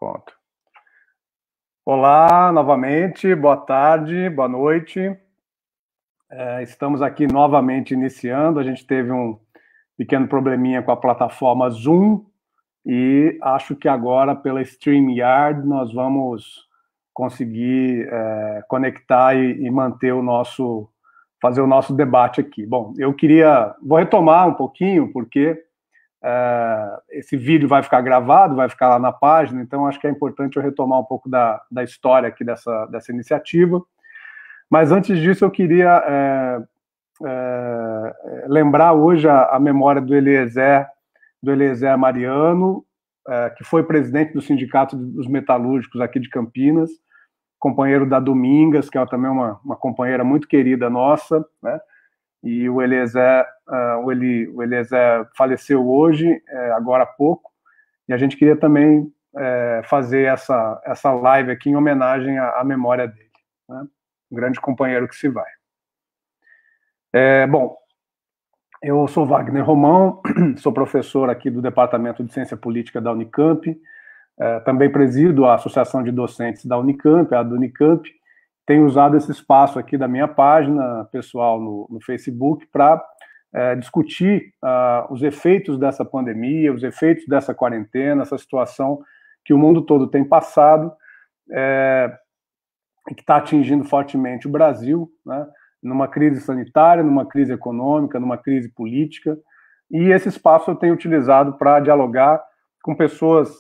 Pronto. Olá, novamente, boa tarde, boa noite. Estamos aqui novamente iniciando. A gente teve um pequeno probleminha com a plataforma Zoom e acho que agora, pela StreamYard, nós vamos conseguir conectar e manter fazer o nosso debate aqui. Bom, vou retomar um pouquinho, porque esse vídeo vai ficar gravado, vai ficar lá na página, então acho que é importante eu retomar um pouco da história aqui dessa iniciativa. Mas antes disso, eu queria lembrar hoje a memória do Eliezer Mariano, que foi presidente do Sindicato dos Metalúrgicos aqui de Campinas, companheiro da Domingas, que é também uma companheira muito querida nossa, né? E o Eliezer faleceu hoje, agora há pouco, e a gente queria também fazer essa live aqui em homenagem à memória dele, né? Um grande companheiro que se vai. Bom, eu sou Wagner Romão, sou professor aqui do Departamento de Ciência Política da Unicamp, também presido a Associação de Docentes da Unicamp, a do Unicamp. Tenho usado esse espaço aqui da minha página pessoal no Facebook para discutir os efeitos dessa pandemia, os efeitos dessa quarentena, essa situação que o mundo todo tem passado e que está atingindo fortemente o Brasil, né, numa crise sanitária, numa crise econômica, numa crise política. E esse espaço eu tenho utilizado para dialogar com pessoas,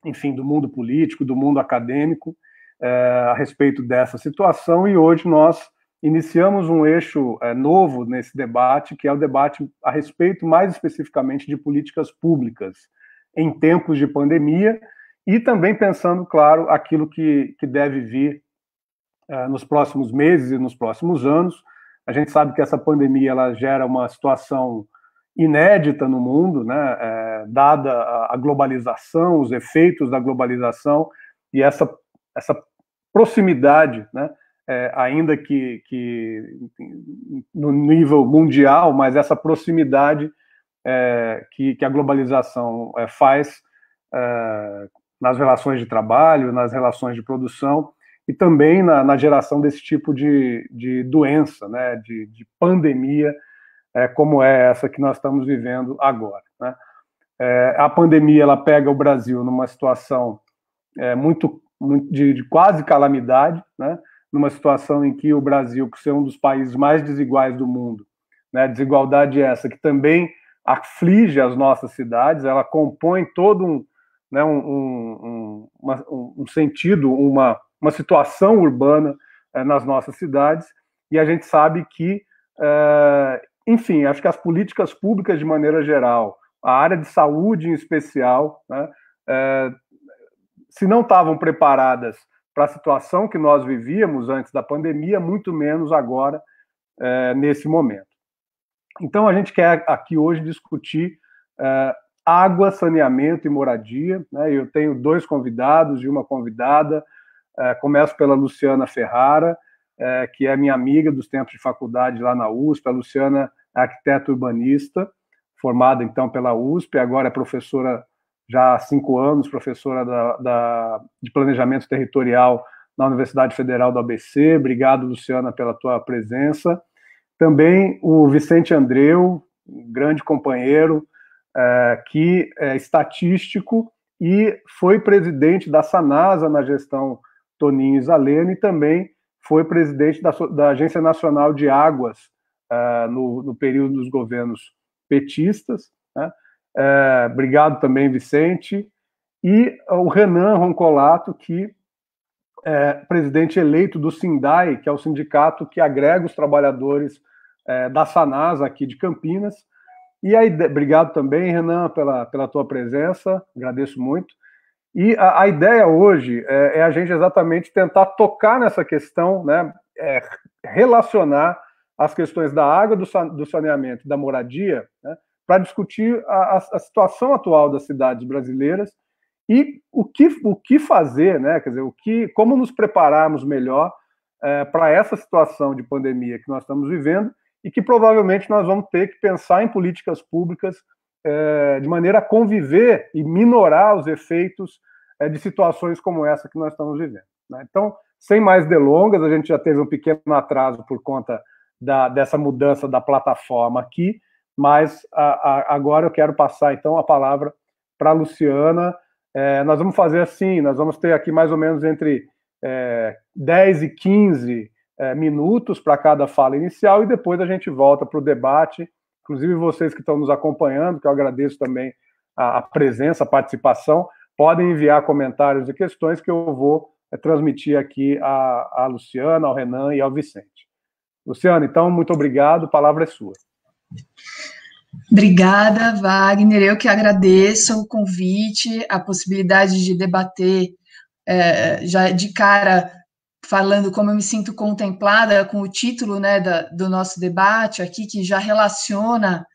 enfim, do mundo político, do mundo acadêmico, a respeito dessa situação, e hoje nós iniciamos um eixo novo nesse debate, que é o debate a respeito, mais especificamente, de políticas públicas em tempos de pandemia, e também pensando, claro, aquilo que deve vir nos próximos meses e nos próximos anos. A gente sabe que essa pandemia ela gera uma situação inédita no mundo, né, dada a globalização, os efeitos da globalização, e essa proximidade, né, ainda que no nível mundial, mas essa proximidade que a globalização faz nas relações de trabalho, nas relações de produção, e também na geração desse tipo de doença, né, de pandemia, como é essa que nós estamos vivendo agora, né? A pandemia ela pega o Brasil numa situação muito de quase calamidade, né? Numa situação em que o Brasil, por ser um dos países mais desiguais do mundo, né? Desigualdade essa que também aflige as nossas cidades, ela compõe todo um sentido, uma situação urbana nas nossas cidades, e a gente sabe que, enfim, acho que as políticas públicas de maneira geral, a área de saúde em especial, né, se não estavam preparadas para a situação que nós vivíamos antes da pandemia, muito menos agora, nesse momento. Então, a gente quer aqui hoje discutir água, saneamento e moradia, né? Eu tenho dois convidados e uma convidada. Começo pela Luciana Ferrara, que é minha amiga dos tempos de faculdade lá na USP. A Luciana é arquiteta urbanista, formada, então, pela USP, agora é professora já há 5 anos, professora de Planejamento Territorial na Universidade Federal do ABC. Obrigado, Luciana, pela tua presença. Também o Vicente Andreu, um grande companheiro, que é estatístico e foi presidente da Sanasa na gestão Toninho Isalene, e também foi presidente da Agência Nacional de Águas no período dos governos petistas, né? Obrigado também, Vicente. E o Renan Roncolato, que é presidente eleito do SINDAI, que é o sindicato que agrega os trabalhadores da Sanasa aqui de Campinas. E aí, obrigado também, Renan, pela tua presença, agradeço muito. E a ideia hoje é a gente exatamente tentar tocar nessa questão, né, relacionar as questões da água, do saneamento e da moradia, né, para discutir a situação atual das cidades brasileiras e o que fazer, né, quer dizer, como nos prepararmos melhor para essa situação de pandemia que nós estamos vivendo e que provavelmente nós vamos ter que pensar em políticas públicas de maneira a conviver e minorar os efeitos de situações como essa que nós estamos vivendo, né? Então, sem mais delongas, a gente já teve um pequeno atraso por conta dessa mudança da plataforma aqui, mas agora eu quero passar, então, a palavra para a Luciana. Nós vamos fazer assim, nós vamos ter aqui mais ou menos entre 10 e 15 minutos para cada fala inicial, e depois a gente volta para o debate. Inclusive vocês que estão nos acompanhando, que eu agradeço também a presença, a participação, podem enviar comentários e questões que eu vou transmitir aqui à Luciana, ao Renan e ao Vicente. Luciana, então, muito obrigado, a palavra é sua. Obrigada, Wagner, eu que agradeço o convite, a possibilidade de debater, já de cara, falando como eu me sinto contemplada com o título, né, do nosso debate aqui, que já relaciona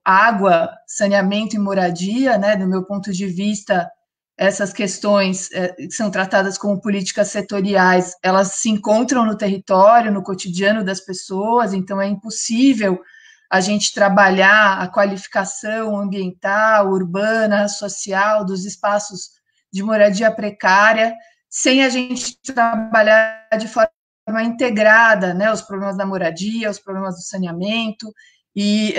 água, saneamento e moradia, né, do meu ponto de vista, essas questões que são tratadas como políticas setoriais, elas se encontram no território, no cotidiano das pessoas, então é impossível a gente trabalhar a qualificação ambiental, urbana, social dos espaços de moradia precária, sem a gente trabalhar de forma integrada, né, os problemas da moradia, os problemas do saneamento, e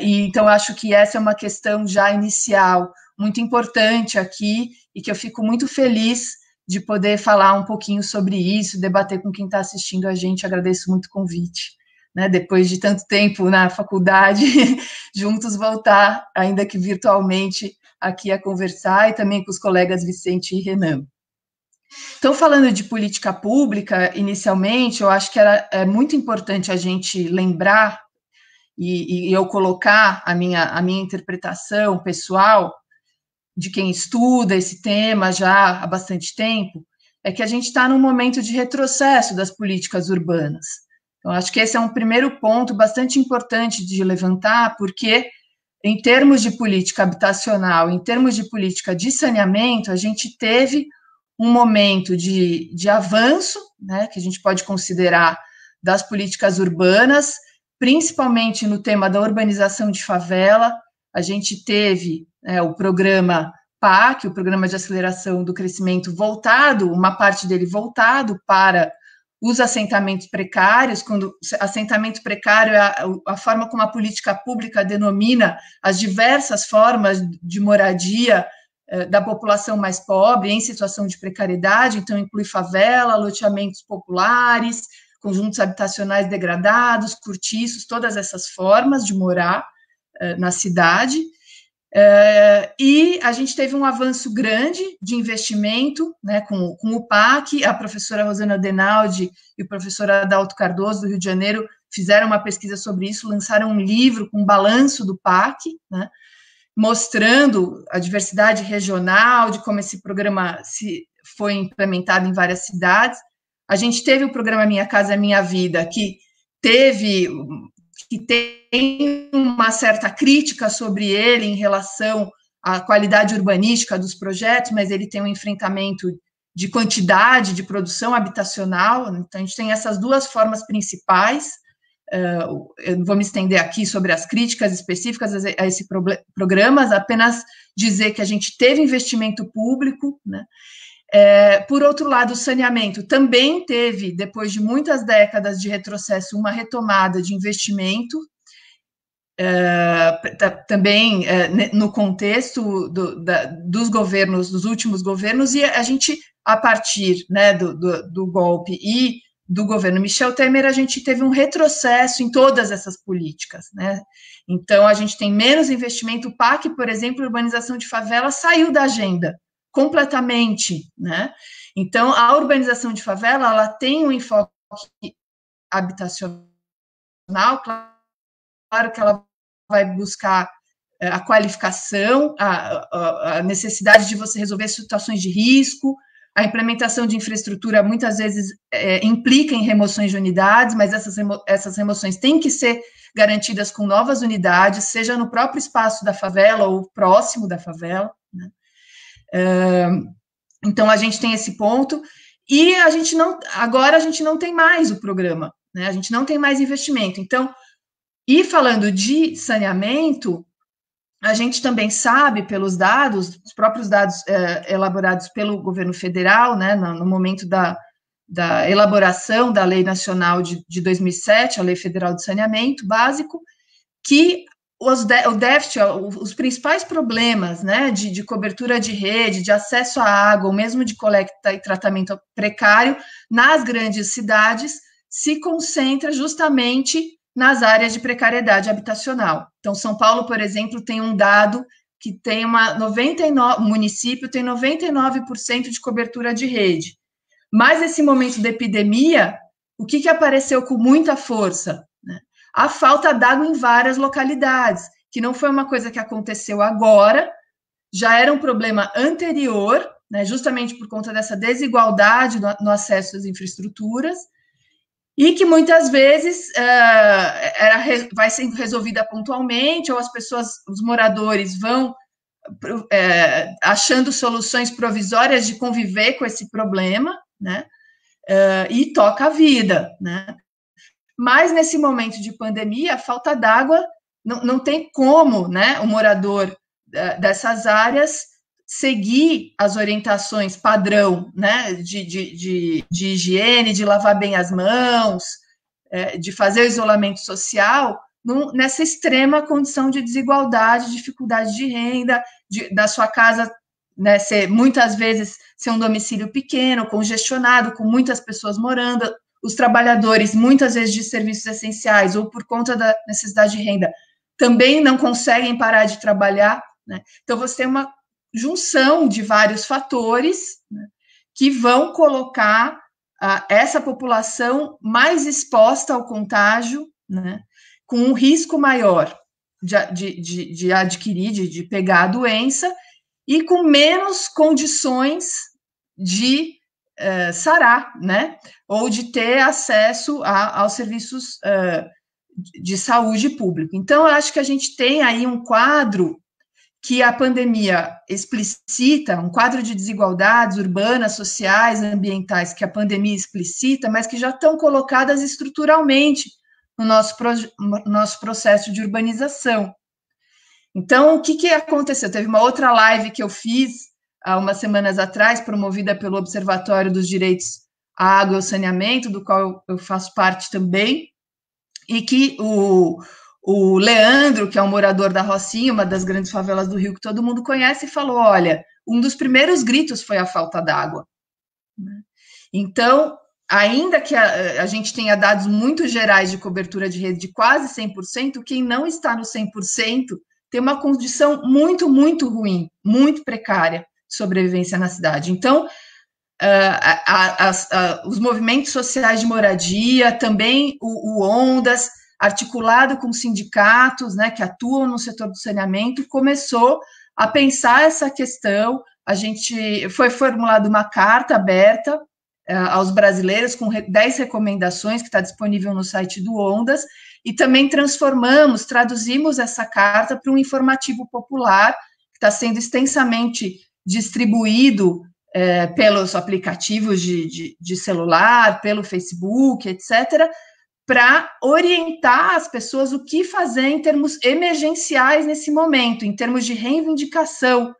então acho que essa é uma questão já inicial, muito importante aqui, e que eu fico muito feliz de poder falar um pouquinho sobre isso, debater com quem está assistindo a gente, agradeço muito o convite. Né, depois de tanto tempo na faculdade, juntos voltar, ainda que virtualmente, aqui a conversar, e também com os colegas Vicente e Renan. Então, falando de política pública, inicialmente, eu acho que é muito importante a gente lembrar, e eu colocar a minha interpretação pessoal, de quem estuda esse tema já há bastante tempo, é que a gente está num momento de retrocesso das políticas urbanas. Então, acho que esse é um primeiro ponto bastante importante de levantar, porque, em termos de política habitacional, em termos de política de saneamento, a gente teve um momento de avanço, né, que a gente pode considerar das políticas urbanas, principalmente no tema da urbanização de favela. A gente teve o programa PAC, o Programa de Aceleração do Crescimento, voltado, uma parte dele voltado para os assentamentos precários, quando assentamento precário é a forma como a política pública denomina as diversas formas de moradia da população mais pobre em situação de precariedade, então inclui favela, loteamentos populares, conjuntos habitacionais degradados, cortiços, todas essas formas de morar na cidade. E a gente teve um avanço grande de investimento, né, com o PAC. A professora Rosana Denaldi e o professor Adalto Cardoso, do Rio de Janeiro, fizeram uma pesquisa sobre isso, lançaram um livro com um balanço do PAC, né, mostrando a diversidade regional, de como esse programa foi implementado em várias cidades. A gente teve o programa Minha Casa Minha Vida, que tem uma certa crítica sobre ele em relação à qualidade urbanística dos projetos, mas ele tem um enfrentamento de quantidade de produção habitacional. Então, a gente tem essas duas formas principais. Eu não vou me estender aqui sobre as críticas específicas a esse programa, apenas dizer que a gente teve investimento público, né? Por outro lado, o saneamento também teve, depois de muitas décadas de retrocesso, uma retomada de investimento, também no contexto dos governos, dos últimos governos, e a gente, a partir, né, do golpe e do governo Michel Temer, a gente teve um retrocesso em todas essas políticas, né? Então, a gente tem menos investimento. O PAC, por exemplo, urbanização de favela, saiu da agenda completamente, né? Então, a urbanização de favela, ela tem um enfoque habitacional, claro que ela vai buscar a qualificação, a necessidade de você resolver situações de risco, a implementação de infraestrutura muitas vezes implica em remoções de unidades, mas essas remoções têm que ser garantidas com novas unidades, seja no próprio espaço da favela ou próximo da favela, né? Então, a gente tem esse ponto, e agora a gente não tem mais o programa, né? A gente não tem mais investimento. Então, e falando de saneamento, a gente também sabe, pelos dados, os próprios dados elaborados pelo governo federal, né, no momento da elaboração da Lei Nacional de 2007, a Lei Federal de Saneamento Básico, que o déficit, os principais problemas, né, de cobertura de rede, de acesso à água, ou mesmo de coleta e tratamento precário, nas grandes cidades, se concentra justamente nas áreas de precariedade habitacional. Então, São Paulo, por exemplo, tem um dado que tem o município tem 99% de cobertura de rede. Mas nesse momento da epidemia, o que apareceu com muita força? Né? A falta d'água em várias localidades, que não foi uma coisa que aconteceu agora, já era um problema anterior, né, justamente por conta dessa desigualdade no acesso às infraestruturas, e que muitas vezes vai sendo resolvida pontualmente, ou as pessoas, os moradores vão achando soluções provisórias de conviver com esse problema, né, e toca a vida, né. Mas nesse momento de pandemia, a falta d'água não tem como, né, o morador dessas áreas seguir as orientações padrão, né, de higiene, de lavar bem as mãos, de fazer o isolamento social, nessa extrema condição de desigualdade, dificuldade de renda, da sua casa, né, muitas vezes ser um domicílio pequeno, congestionado, com muitas pessoas morando, os trabalhadores, muitas vezes de serviços essenciais, ou por conta da necessidade de renda, também não conseguem parar de trabalhar, né? Então, você tem uma junção de vários fatores, né, que vão colocar essa população mais exposta ao contágio, né, com um risco maior de adquirir, de pegar a doença, e com menos condições de sarar, né, ou de ter acesso aos serviços de saúde público. Então, eu acho que a gente tem aí um quadro que a pandemia explicita, um quadro de desigualdades urbanas, sociais, ambientais, que a pandemia explicita, mas que já estão colocadas estruturalmente no nosso processo de urbanização. Então, o que aconteceu? Teve uma outra live que eu fiz há umas semanas atrás, promovida pelo Observatório dos Direitos à Água e ao Saneamento, do qual eu faço parte também, e que o Leandro, que é um morador da Rocinha, uma das grandes favelas do Rio que todo mundo conhece, falou, olha, um dos primeiros gritos foi a falta d'água. Então, ainda que a gente tenha dados muito gerais de cobertura de rede de quase 100%, quem não está no 100% tem uma condição muito, muito ruim, muito precária de sobrevivência na cidade. Então, os movimentos sociais de moradia, também o Ondas, articulado com sindicatos, né, que atuam no setor do saneamento, começou a pensar essa questão. Foi formulada uma carta aberta aos brasileiros com 10 recomendações, que está disponível no site do Ondas, e também traduzimos essa carta para um informativo popular, que está sendo extensamente distribuído pelos aplicativos de celular, pelo Facebook, etc., para orientar as pessoas o que fazer em termos emergenciais nesse momento, em termos de reivindicação.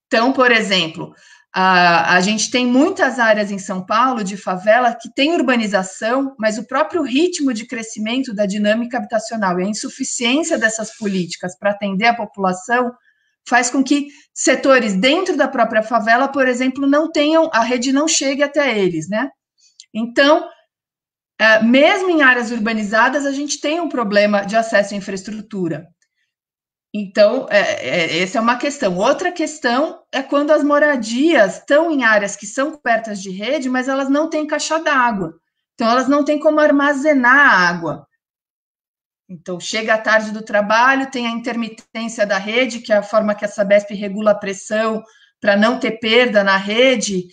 Então, por exemplo, a gente tem muitas áreas em São Paulo de favela que tem urbanização, mas o próprio ritmo de crescimento da dinâmica habitacional e a insuficiência dessas políticas para atender a população faz com que setores dentro da própria favela, por exemplo, a rede não chegue até eles, né? Então, mesmo em áreas urbanizadas, a gente tem um problema de acesso à infraestrutura. Então, essa é uma questão. Outra questão é quando as moradias estão em áreas que são cobertas de rede, mas elas não têm caixa d'água. Então, elas não têm como armazenar a água. Então, chega à tarde do trabalho, tem a intermitência da rede, que é a forma que a Sabesp regula a pressão para não ter perda na rede,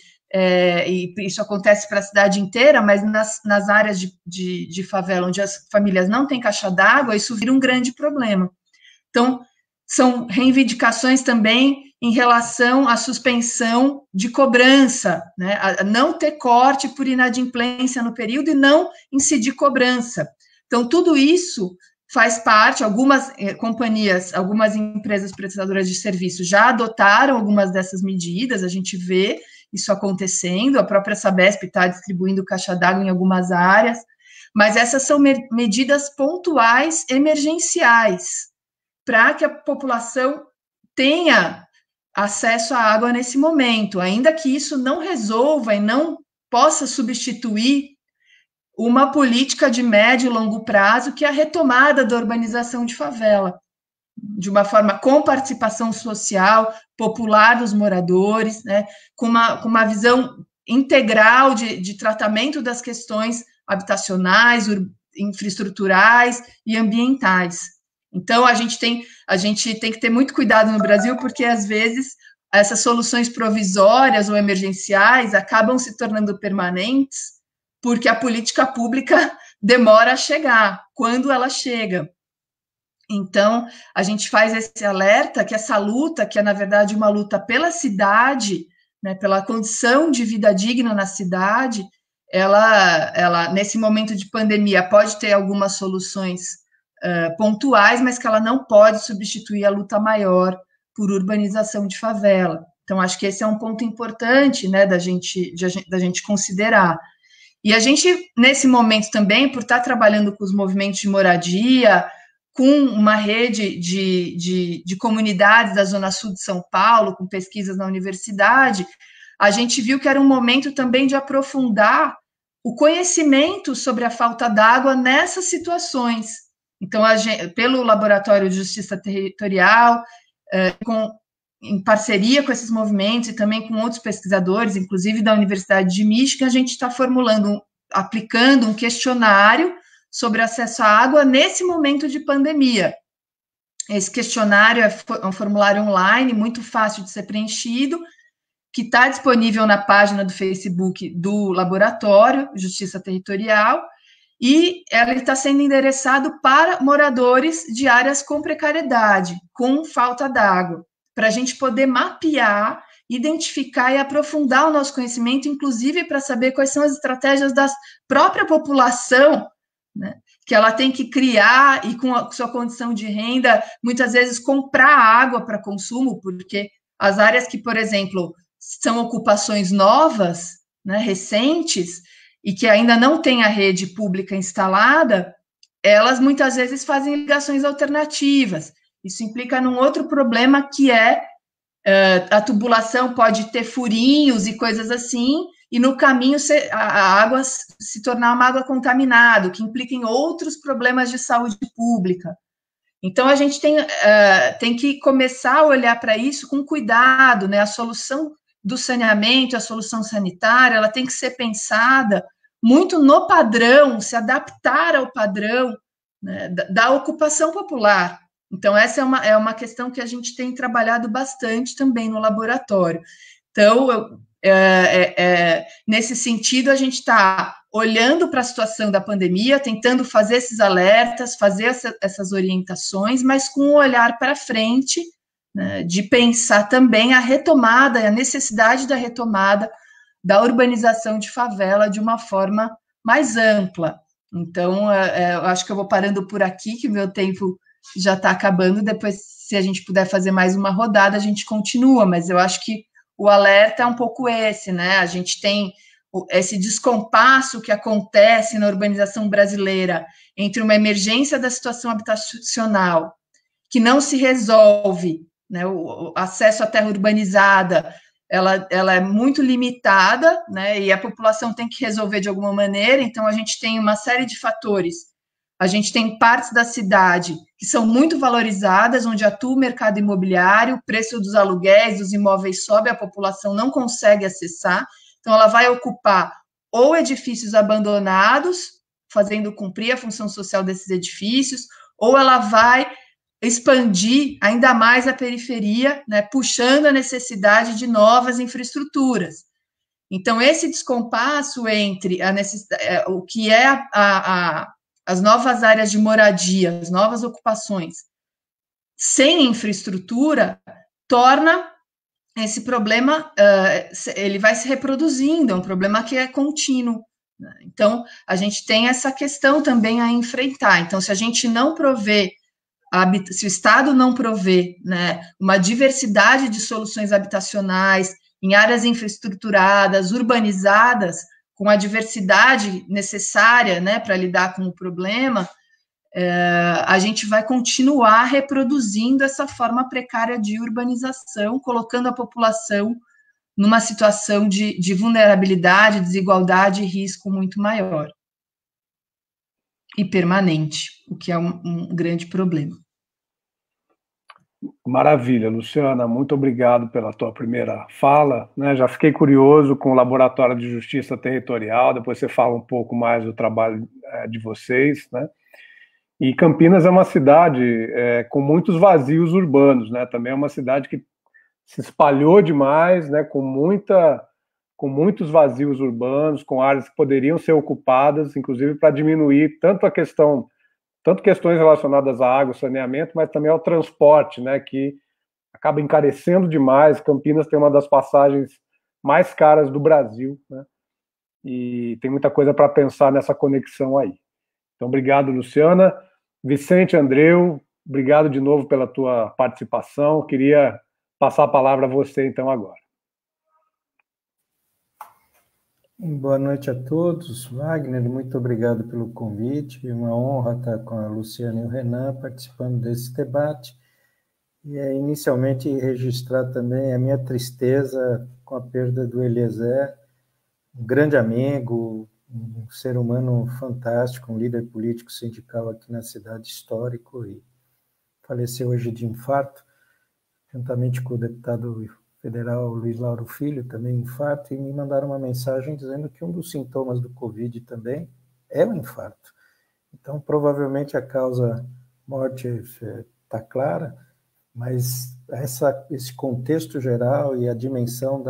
e isso acontece para a cidade inteira, mas nas áreas de favela, onde as famílias não têm caixa d'água, isso vira um grande problema. Então, são reivindicações também em relação à suspensão de cobrança, né? A não ter corte por inadimplência no período e não incidir cobrança. Então, tudo isso faz parte, algumas companhias, algumas empresas prestadoras de serviço já adotaram algumas dessas medidas, a gente vê isso acontecendo, a própria Sabesp está distribuindo caixa d'água em algumas áreas, mas essas são medidas pontuais, emergenciais, para que a população tenha acesso à água nesse momento, ainda que isso não resolva e não possa substituir uma política de médio e longo prazo, que é a retomada da urbanização de favela, de uma forma com participação social, popular dos moradores, né, com uma visão integral de tratamento das questões habitacionais, infraestruturais e ambientais. Então, a gente tem que ter muito cuidado no Brasil, porque, às vezes, essas soluções provisórias ou emergenciais acabam se tornando permanentes, porque a política pública demora a chegar, quando ela chega. Então, a gente faz esse alerta que essa luta, que é, na verdade, uma luta pela cidade, né, pela condição de vida digna na cidade, ela, nesse momento de pandemia, pode ter algumas soluções pontuais, mas que ela não pode substituir a luta maior por urbanização de favela. Então, acho que esse é um ponto importante, né, da gente considerar. E a gente, nesse momento também, por estar trabalhando com os movimentos de moradia, com uma rede de comunidades da Zona Sul de São Paulo, com pesquisas na universidade, a gente viu que era um momento também de aprofundar o conhecimento sobre a falta d'água nessas situações. Então, pelo Laboratório de Justiça Territorial, em parceria com esses movimentos e também com outros pesquisadores, inclusive da Universidade de Michigan, a gente está aplicando um questionário sobre acesso à água nesse momento de pandemia. Esse questionário é um formulário online, muito fácil de ser preenchido, que está disponível na página do Facebook do Laboratório Justiça Territorial, e ele está sendo endereçado para moradores de áreas com precariedade, com falta d'água, para a gente poder mapear, identificar e aprofundar o nosso conhecimento, inclusive para saber quais são as estratégias da própria população, né, que ela tem que criar e com a sua condição de renda, muitas vezes comprar água para consumo, porque as áreas que, por exemplo, são ocupações novas, né, recentes, e que ainda não têm a rede pública instalada, elas muitas vezes fazem ligações alternativas. Isso implica num outro problema, que é a tubulação pode ter furinhos e coisas assim, e no caminho a água se tornar uma água contaminada, o que implica em outros problemas de saúde pública. Então, a gente tem que começar a olhar para isso com cuidado, né? A solução do saneamento, a solução sanitária, ela tem que ser pensada muito no padrão, se adaptar ao padrão, né, da ocupação popular. Então, essa é uma questão que a gente tem trabalhado bastante também no laboratório. Então, nesse sentido, a gente está olhando para a situação da pandemia, tentando fazer esses alertas, fazer essas orientações, mas com um olhar para frente, né, de pensar também a retomada, a necessidade da retomada da urbanização de favela de uma forma mais ampla. Então, eu acho que eu vou parando por aqui, que o meu tempo já está acabando. Depois, se a gente puder fazer mais uma rodada, a gente continua, mas eu acho que o alerta é um pouco esse, né? A gente tem esse descompasso que acontece na urbanização brasileira entre uma emergência da situação habitacional, que não se resolve, né? O acesso à terra urbanizada, ela é muito limitada, né? E a população tem que resolver de alguma maneira. Então, a gente tem uma série de fatores. A gente tem partes da cidade que são muito valorizadas, onde atua o mercado imobiliário, o preço dos aluguéis, dos imóveis sobe, a população não consegue acessar. Então, ela vai ocupar ou edifícios abandonados, fazendo cumprir a função social desses edifícios, ou ela vai expandir ainda mais a periferia, né, puxando a necessidade de novas infraestruturas. Então, esse descompasso entre o que é as novas áreas de moradia, as novas ocupações, sem infraestrutura, torna esse problema, ele vai se reproduzindo, é um problema que é contínuo, né? Então, a gente tem essa questão também a enfrentar. Então, se a gente não prover, se o Estado não prover, né, uma diversidade de soluções habitacionais em áreas infraestruturadas, urbanizadas, com a diversidade necessária, né, para lidar com o problema, a gente vai continuar reproduzindo essa forma precária de urbanização, colocando a população numa situação de vulnerabilidade, desigualdade e risco muito maior e permanente, o que é um grande problema. Maravilha, Luciana, muito obrigado pela tua primeira fala, né? Já fiquei curioso com o Laboratório de Justiça Territorial, depois você fala um pouco mais do trabalho de vocês, né? E Campinas é uma cidade com muitos vazios urbanos, né? Também é uma cidade que se espalhou demais, né? Com muitos vazios urbanos, com áreas que poderiam ser ocupadas, inclusive para diminuir tanto questões relacionadas à água, saneamento, mas também ao transporte, né? Que acaba encarecendo demais. Campinas tem uma das passagens mais caras do Brasil, né? E tem muita coisa para pensar nessa conexão aí. Então, obrigado, Luciana. Vicente, Andreu, obrigado de novo pela tua participação. Queria passar a palavra a você, então, agora. Boa noite a todos. Wagner, muito obrigado pelo convite. Uma honra estar com a Luciana e o Renan participando desse debate. E inicialmente registrar também a minha tristeza com a perda do Eliezer, um grande amigo, um ser humano fantástico, um líder político sindical aqui na cidade, histórico, e faleceu hoje de infarto, juntamente com o deputado federal Luiz Lauro Filho, também infarto, e me mandaram uma mensagem dizendo que um dos sintomas do Covid também é o infarto. Então, provavelmente a causa morte está clara, mas esse contexto geral e a dimensão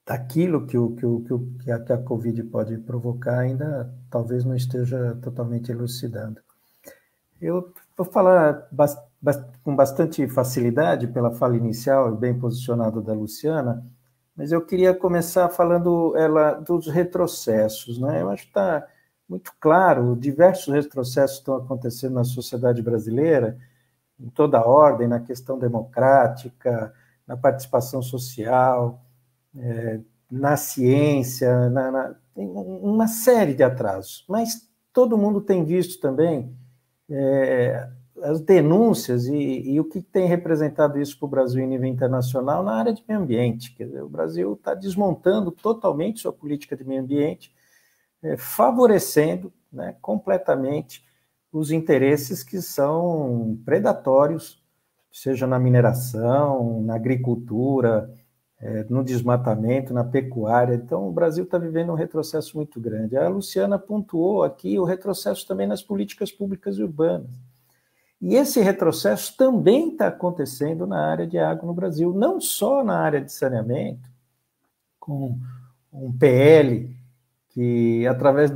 daquilo que a Covid pode provocar ainda talvez não esteja totalmente elucidado. Eu vou falar com bastante facilidade pela fala inicial e bem posicionada da Luciana, mas eu queria começar falando dos retrocessos, né? Eu acho que está muito claro, diversos retrocessos estão acontecendo na sociedade brasileira, em toda a ordem, na questão democrática, na participação social, na ciência, tem uma série de atrasos. Mas todo mundo tem visto também as denúncias e o que tem representado isso para o Brasil em nível internacional na área de meio ambiente. Quer dizer, o Brasil está desmontando totalmente sua política de meio ambiente, favorecendo, né, completamente os interesses que são predatórios, seja na mineração, na agricultura, no desmatamento, na pecuária. Então, o Brasil está vivendo um retrocesso muito grande. A Luciana pontuou aqui o retrocesso também nas políticas públicas urbanas. E esse retrocesso também está acontecendo na área de água no Brasil, não só na área de saneamento, com um PL que, através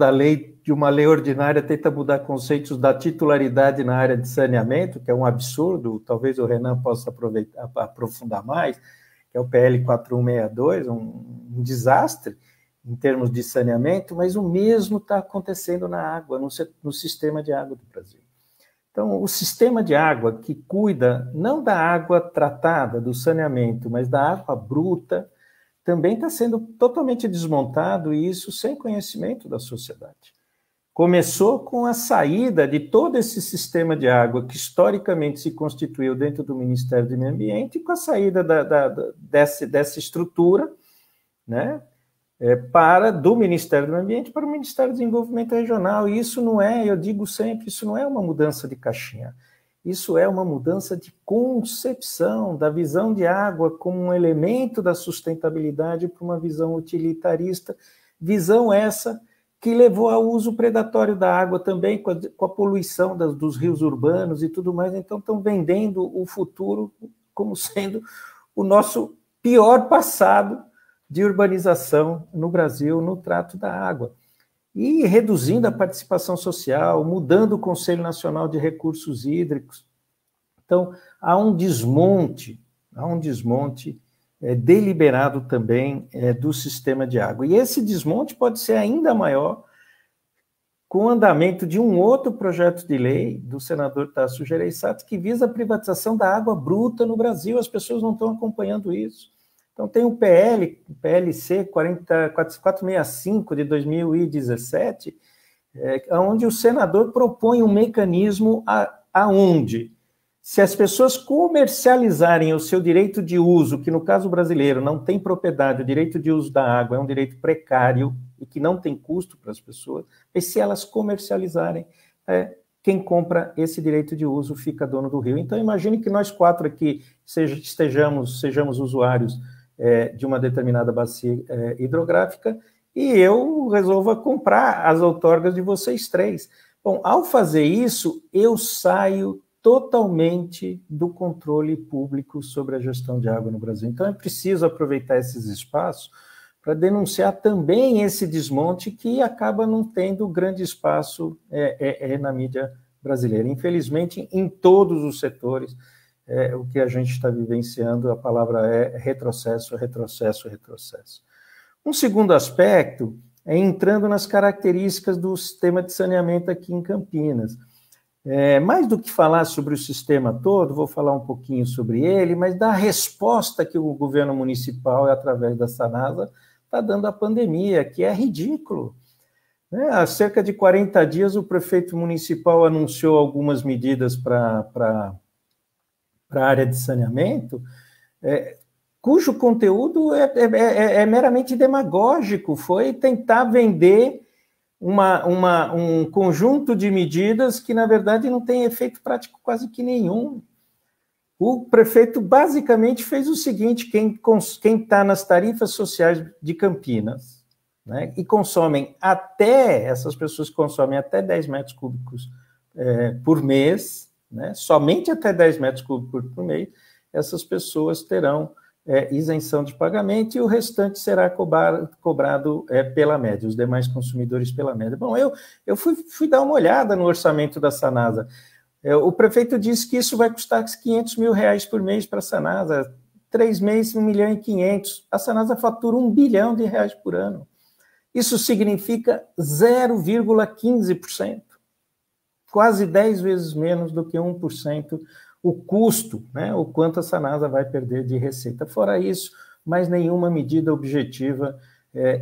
de uma lei ordinária, tenta mudar conceitos da titularidade na área de saneamento, que é um absurdo, talvez o Renan possa aprofundar mais, que é o PL 4162, um desastre em termos de saneamento, mas o mesmo está acontecendo na água, no sistema de água do Brasil. Então, o sistema de água que cuida não da água tratada, do saneamento, mas da água bruta, também está sendo totalmente desmontado, e isso sem conhecimento da sociedade. Começou com a saída de todo esse sistema de água que historicamente se constituiu dentro do Ministério do Meio Ambiente, e com a saída dessa estrutura, né, do Ministério do Meio Ambiente para o Ministério do Desenvolvimento Regional. E isso não é, eu digo sempre, isso não é uma mudança de caixinha. Isso é uma mudança de concepção da visão de água como um elemento da sustentabilidade para uma visão utilitarista, visão essa que levou ao uso predatório da água também, com a poluição dos rios urbanos e tudo mais. Então, estão vendendo o futuro como sendo o nosso pior passado de urbanização no Brasil, no trato da água. E reduzindo a participação social, mudando o Conselho Nacional de Recursos Hídricos. Então, há um desmonte deliberado também do sistema de água. E esse desmonte pode ser ainda maior com o andamento de um outro projeto de lei do senador Tasso Gereissati, que visa a privatização da água bruta no Brasil. As pessoas não estão acompanhando isso. Então, tem o PLC 465 de 2017, onde o senador propõe um mecanismo aonde, se as pessoas comercializarem o seu direito de uso, que no caso brasileiro não tem propriedade, o direito de uso da água é um direito precário e que não tem custo para as pessoas, e se elas comercializarem, quem compra esse direito de uso fica dono do rio. Então, imagine que nós 4 aqui sejamos usuários de uma determinada bacia hidrográfica e eu resolva comprar as outorgas de vocês 3. Bom, ao fazer isso, eu saio totalmente do controle público sobre a gestão de água no Brasil. Então, é preciso aproveitar esses espaços para denunciar também esse desmonte que acaba não tendo grande espaço na mídia brasileira. Infelizmente, em todos os setores, o que a gente está vivenciando, a palavra é retrocesso, retrocesso, retrocesso. Um segundo aspecto é entrando nas características do sistema de saneamento aqui em Campinas. Mais do que falar sobre o sistema todo, vou falar um pouquinho sobre ele, mas da resposta que o governo municipal, através da Sanasa, está dando à pandemia, que é ridículo. Há cerca de 40 dias, o prefeito municipal anunciou algumas medidas para a área de saneamento, cujo conteúdo é meramente demagógico, foi tentar vender um conjunto de medidas que, na verdade, não tem efeito prático quase que nenhum. O prefeito basicamente fez o seguinte: quem está nas tarifas sociais de Campinas, né, e essas pessoas consomem até 10 metros cúbicos por mês, né, somente até 10 metros cúbicos por mês, essas pessoas terão isenção de pagamento e o restante será cobrado pela média, os demais consumidores pela média. Bom, eu fui dar uma olhada no orçamento da Sanasa. O prefeito disse que isso vai custar R$500 mil por mês para a Sanasa, 3 meses, 1,5 milhão. A Sanasa fatura R$1 bilhão por ano. Isso significa 0,15%, quase 10 vezes menos do que 1%, o custo, né, o quanto a Sanasa vai perder de receita. Fora isso, mais nenhuma medida objetiva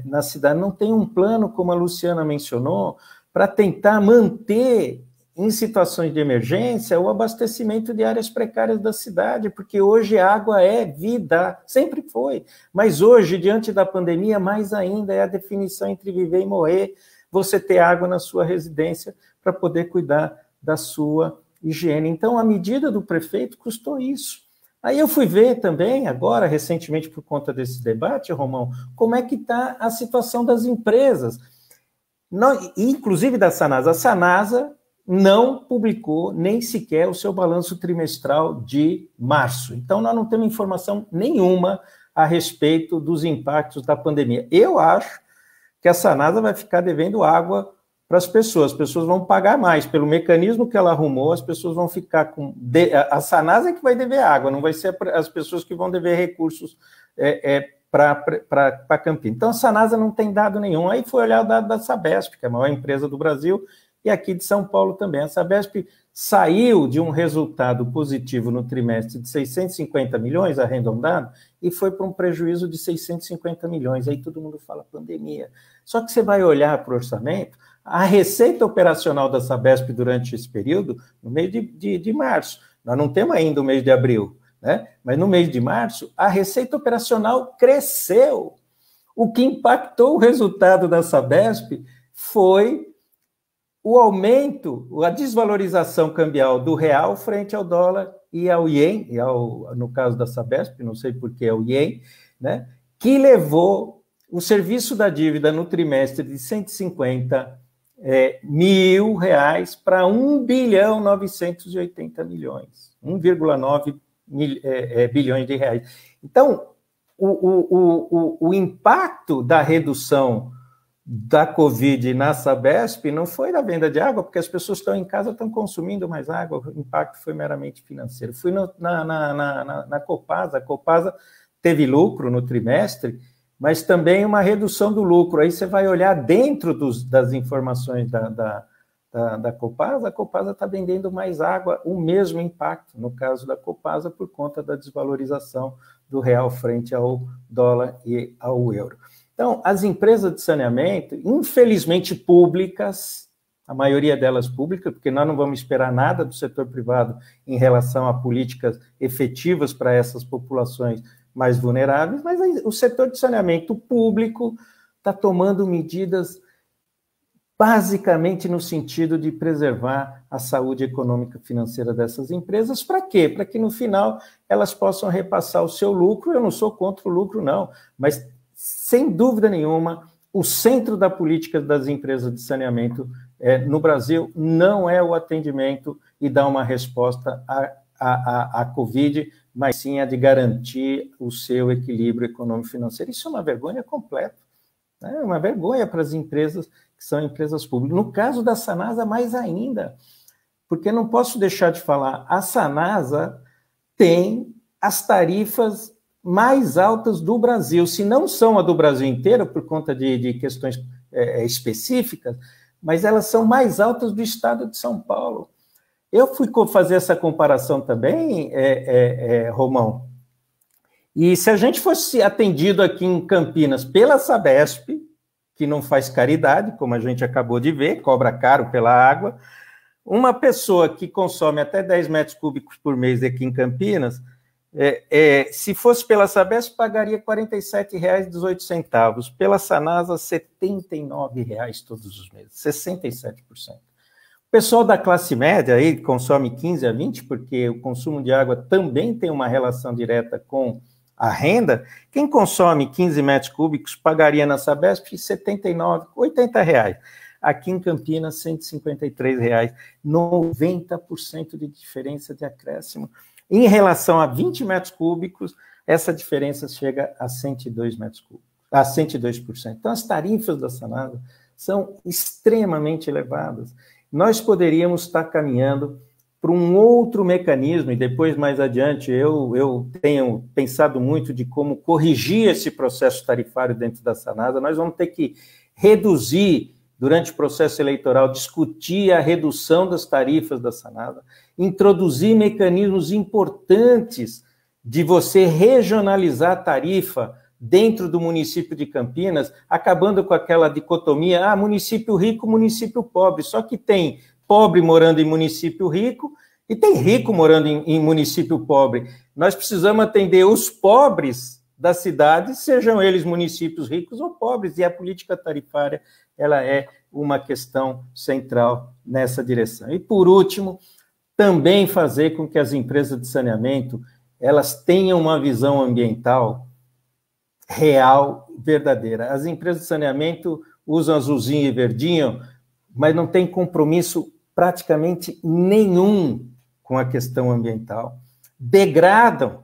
na cidade. Não tem um plano, como a Luciana mencionou, para tentar manter em situações de emergência o abastecimento de áreas precárias da cidade, porque hoje a água é vida, sempre foi, mas hoje, diante da pandemia, mais ainda é a definição entre viver e morrer, você ter água na sua residência para poder cuidar da sua higiene. Então, a medida do prefeito custou isso. Aí eu fui ver também, agora, recentemente, por conta desse debate, Romão, como é que está a situação das empresas, inclusive da Sanasa. A Sanasa não publicou nem sequer o seu balanço trimestral de março. Então, nós não temos informação nenhuma a respeito dos impactos da pandemia. Eu acho que a Sanasa vai ficar devendo água para as pessoas vão pagar mais. Pelo mecanismo que ela arrumou, as pessoas vão ficar com... A Sanasa é que vai dever água, não vai ser as pessoas que vão dever recursos para Campinas. Então, a Sanasa não tem dado nenhum. Aí foi olhar o dado da Sabesp, que é a maior empresa do Brasil, e aqui de São Paulo também. A Sabesp saiu de um resultado positivo no trimestre de 650 milhões, arredondado, e foi para um prejuízo de 650 milhões. Aí todo mundo fala pandemia. Só que você vai olhar para o orçamento, a receita operacional da Sabesp durante esse período, no mês de março, nós não temos ainda o mês de abril, né? Mas no mês de março, a receita operacional cresceu. O que impactou o resultado da Sabesp foi o aumento, a desvalorização cambial do real frente ao dólar e ao ien, no caso da Sabesp, não sei por que é o ien, né? Que levou o serviço da dívida no trimestre de 150 mil reais para 1 bilhão 980 milhões, 1,9 bilhões de reais. Então, o impacto da redução da Covid na Sabesp não foi na venda de água, porque as pessoas estão em casa, estão consumindo mais água, o impacto foi meramente financeiro. Fui na Copasa, a Copasa teve lucro no trimestre, mas também uma redução do lucro. Aí você vai olhar dentro das informações da Copasa, a Copasa está vendendo mais água, o mesmo impacto, no caso da Copasa, por conta da desvalorização do real frente ao dólar e ao euro. Então, as empresas de saneamento, infelizmente públicas, a maioria delas públicas, porque nós não vamos esperar nada do setor privado em relação a políticas efetivas para essas populações mais vulneráveis, mas o setor de saneamento público está tomando medidas basicamente no sentido de preservar a saúde econômica e financeira dessas empresas. Para quê? Para que no final elas possam repassar o seu lucro. Eu não sou contra o lucro, não, mas sem dúvida nenhuma, o centro da política das empresas de saneamento no Brasil não é o atendimento e dar uma resposta à Covid, mas sim a de garantir o seu equilíbrio econômico-financeiro. Isso é uma vergonha completa. É uma vergonha para as empresas que são empresas públicas. No caso da Sanasa, mais ainda, porque não posso deixar de falar, a Sanasa tem as tarifas mais altas do Brasil, se não são a do Brasil inteiro, por conta de questões específicas, mas elas são mais altas do estado de São Paulo. Eu fui fazer essa comparação também, Romão, e se a gente fosse atendido aqui em Campinas pela Sabesp, que não faz caridade, como a gente acabou de ver, cobra caro pela água, uma pessoa que consome até 10 metros cúbicos por mês aqui em Campinas, se fosse pela Sabesp, pagaria R$ 47,18. Pela Sanasa, R$ 79,00 todos os meses, 67%. O pessoal da classe média aí consome 15 a 20, porque o consumo de água também tem uma relação direta com a renda. Quem consome 15 metros cúbicos pagaria na Sabesp R$ 79,00, R$ 80,00. Aqui em Campinas, R$ 153,00, 90% de diferença de acréscimo. Em relação a 20 metros cúbicos, essa diferença chega a 102 metros cúbicos, a 102%. Então, as tarifas da Sanasa são extremamente elevadas. Nós poderíamos estar caminhando para um outro mecanismo, e depois, mais adiante, eu tenho pensado muito de como corrigir esse processo tarifário dentro da Sanasa. Nós vamos ter que reduzir, durante o processo eleitoral, discutir a redução das tarifas da Sanasa, introduzir mecanismos importantes de você regionalizar a tarifa dentro do município de Campinas, acabando com aquela dicotomia, município rico, município pobre, só que tem pobre morando em município rico e tem rico morando em município pobre. Nós precisamos atender os pobres da cidade, sejam eles municípios ricos ou pobres, e a política tarifária ela é uma questão central nessa direção. E, por último, também fazer com que as empresas de saneamento elas tenham uma visão ambiental real, verdadeira. As empresas de saneamento usam azulzinho e verdinho, mas não tem compromisso praticamente nenhum com a questão ambiental. Degradam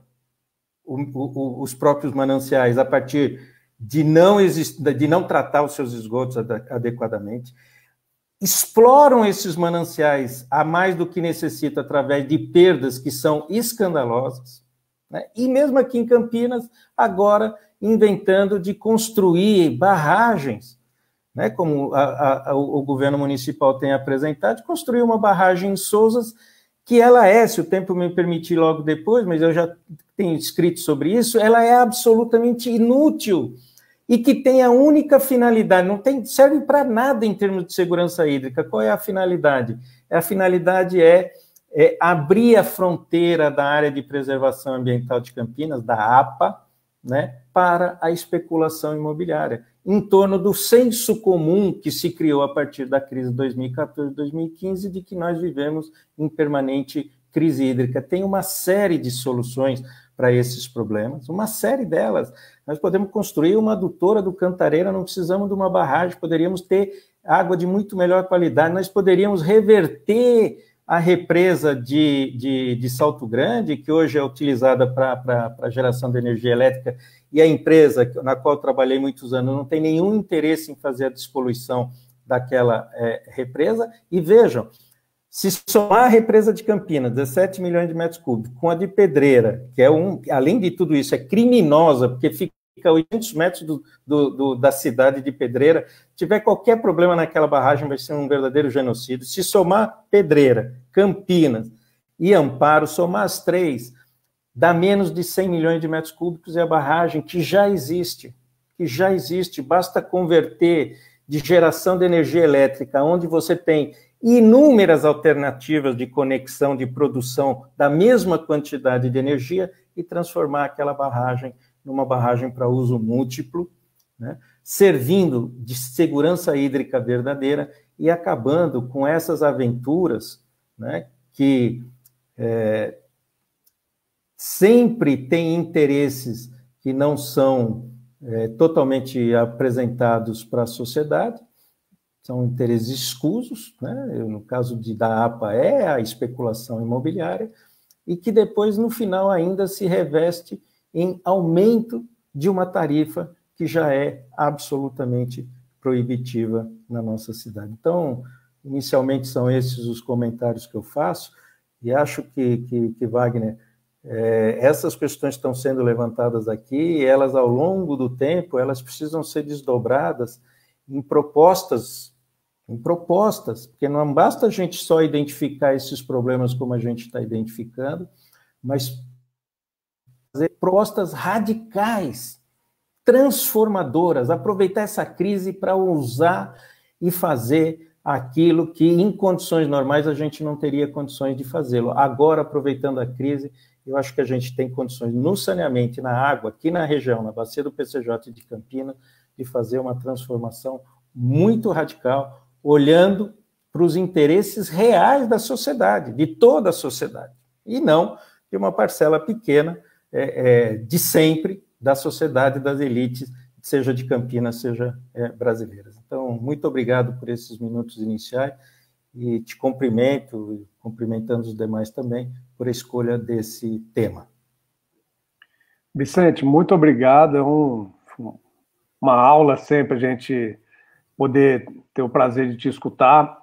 os próprios mananciais a partir de não tratar os seus esgotos adequadamente, exploram esses mananciais a mais do que necessita através de perdas que são escandalosas, né? E mesmo aqui em Campinas, agora inventando de construir barragens, né? Como o governo municipal tem apresentado, de construir uma barragem em Sousas, que ela se o tempo me permitir logo depois, mas eu já tenho escrito sobre isso, ela é absolutamente inútil e que tem a única finalidade, serve para nada em termos de segurança hídrica. Qual é a finalidade? A finalidade é abrir a fronteira da área de preservação ambiental de Campinas, da APA, né, para a especulação imobiliária, em torno do senso comum que se criou a partir da crise de 2014-2015, de que nós vivemos em permanente crise hídrica. Tem uma série de soluções para esses problemas, uma série delas. Nós podemos construir uma adutora do Cantareira, não precisamos de uma barragem, poderíamos ter água de muito melhor qualidade, nós poderíamos reverter a represa de Salto Grande, que hoje é utilizada para a geração de energia elétrica, e a empresa na qual eu trabalhei muitos anos não tem nenhum interesse em fazer a despoluição daquela represa. E vejam, Se somar a represa de Campinas, 17 milhões de metros cúbicos, com a de Pedreira, que além de tudo isso, é criminosa, porque fica a 800 metros da cidade de Pedreira, tiver qualquer problema naquela barragem, vai ser um verdadeiro genocídio. Se somar Pedreira, Campinas e Amparo, somar as três, dá menos de 100 milhões de metros cúbicos, e a barragem que já existe, basta converter de geração de energia elétrica, onde você tem inúmeras alternativas de conexão, de produção da mesma quantidade de energia, e transformar aquela barragem numa barragem para uso múltiplo, né, servindo de segurança hídrica verdadeira e acabando com essas aventuras, né, que sempre têm interesses que não são totalmente apresentados para a sociedade, são interesses escusos, né? No caso da APA é a especulação imobiliária, e que depois, no final, ainda se reveste em aumento de uma tarifa que já é absolutamente proibitiva na nossa cidade. Então, inicialmente são esses os comentários que eu faço, e acho que Wagner, essas questões estão sendo levantadas aqui, e elas, ao longo do tempo, elas precisam ser desdobradas em propostas, porque não basta a gente só identificar esses problemas como a gente está identificando, mas fazer propostas radicais, transformadoras, aproveitar essa crise para usar e fazer aquilo que, em condições normais, a gente não teria condições de fazê-lo. Agora, aproveitando a crise, eu acho que a gente tem condições no saneamento e na água, aqui na região, na bacia do PCJ de Campinas, de fazer uma transformação muito radical, olhando para os interesses reais da sociedade, de toda a sociedade, e não de uma parcela pequena de sempre da sociedade, das elites, seja de Campinas, seja brasileiras. Então, muito obrigado por esses minutos iniciais, e te cumprimento, cumprimentando os demais também, por a escolha desse tema. Vicente, muito obrigado. É uma aula sempre a gente poder ter o prazer de te escutar.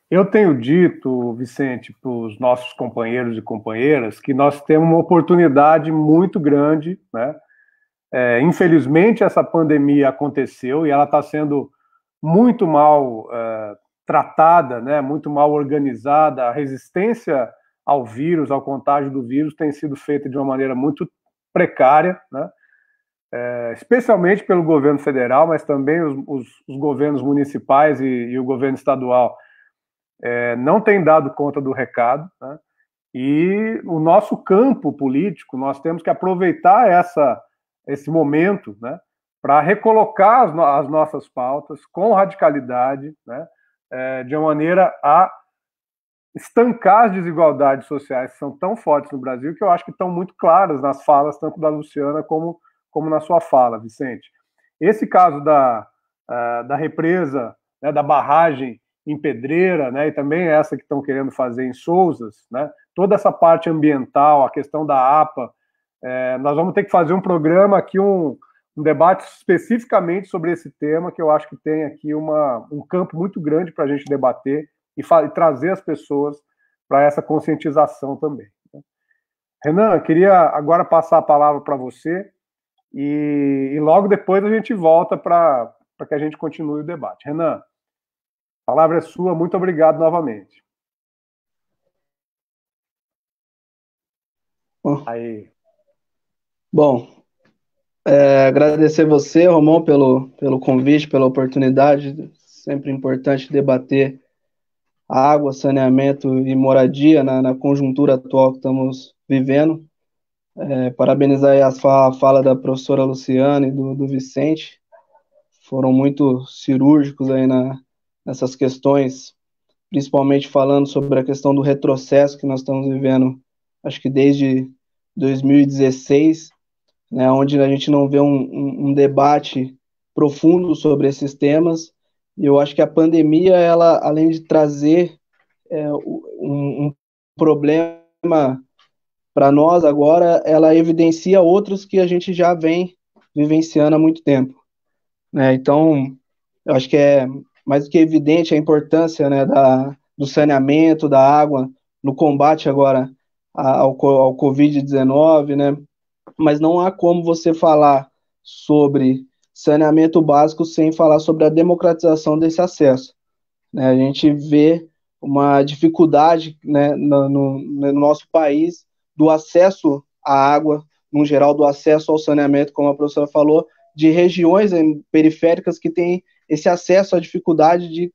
Eu tenho dito, Vicente, para os nossos companheiros e companheiras, que nós temos uma oportunidade muito grande, né? Infelizmente, essa pandemia aconteceu e ela está sendo muito mal tratada, né? Muito mal organizada. A resistência ao vírus, ao contágio do vírus, tem sido feita de uma maneira muito precária, né? Especialmente pelo governo federal, mas também os governos municipais e o governo estadual não têm dado conta do recado, né? E o nosso campo político, nós temos que aproveitar esse momento, né, para recolocar as nossas pautas com radicalidade, né, de uma maneira a estancar as desigualdades sociais que são tão fortes no Brasil, que eu acho que estão muito claras nas falas, tanto da Luciana como na sua fala, Vicente. Esse caso da represa, né, da barragem em Pedreira, né, e também essa que estão querendo fazer em Sousas, né, toda essa parte ambiental, a questão da APA, nós vamos ter que fazer um programa aqui, um debate especificamente sobre esse tema, que eu acho que tem aqui um campo muito grande para a gente debater e trazer as pessoas para essa conscientização também. Renan, queria agora passar a palavra para você e logo depois a gente volta para que a gente continue o debate. Renan, a palavra é sua, muito obrigado novamente. Aí. Bom, agradecer você, Romão, pelo convite, pela oportunidade. Sempre importante debater água, saneamento e moradia na conjuntura atual que estamos vivendo. Parabenizar aí a fala da professora Luciana e do Vicente. Foram muito cirúrgicos aí nessas questões, principalmente falando sobre a questão do retrocesso que nós estamos vivendo, acho que desde 2016, né, onde a gente não vê um debate profundo sobre esses temas. E eu acho que a pandemia, ela, além de trazer um problema para nós agora, ela evidencia outros que a gente já vem vivenciando há muito tempo, né? Então, eu acho que é mais do que evidente a importância, né, do saneamento, da água, no combate agora ao Covid-19, né? Mas não há como você falar sobre saneamento básico sem falar sobre a democratização desse acesso, né? A gente vê uma dificuldade, né, no nosso país do acesso à água, no geral, do acesso ao saneamento, como a professora falou, de regiões periféricas que têm esse acesso à dificuldade de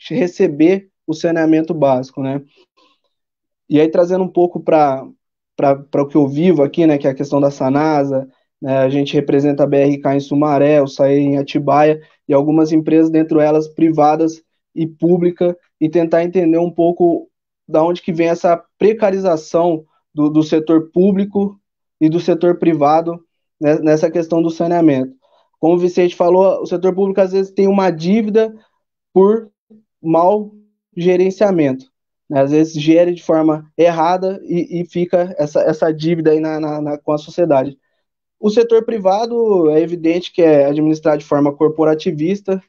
receber o saneamento básico, né? E aí, trazendo um pouco para o que eu vivo aqui, né, que é a questão da Sanasa, né, a gente representa a BRK em Sumaré, o SAE em Atibaia, e algumas empresas, dentro elas privadas e pública, e tentar entender um pouco da onde que vem essa precarização do setor público e do setor privado, né, nessa questão do saneamento. Como o Vicente falou, o setor público às vezes tem uma dívida por mau gerenciamento, né? Às vezes gere de forma errada e fica essa dívida aí com a sociedade. O setor privado é evidente que é administrado de forma corporativista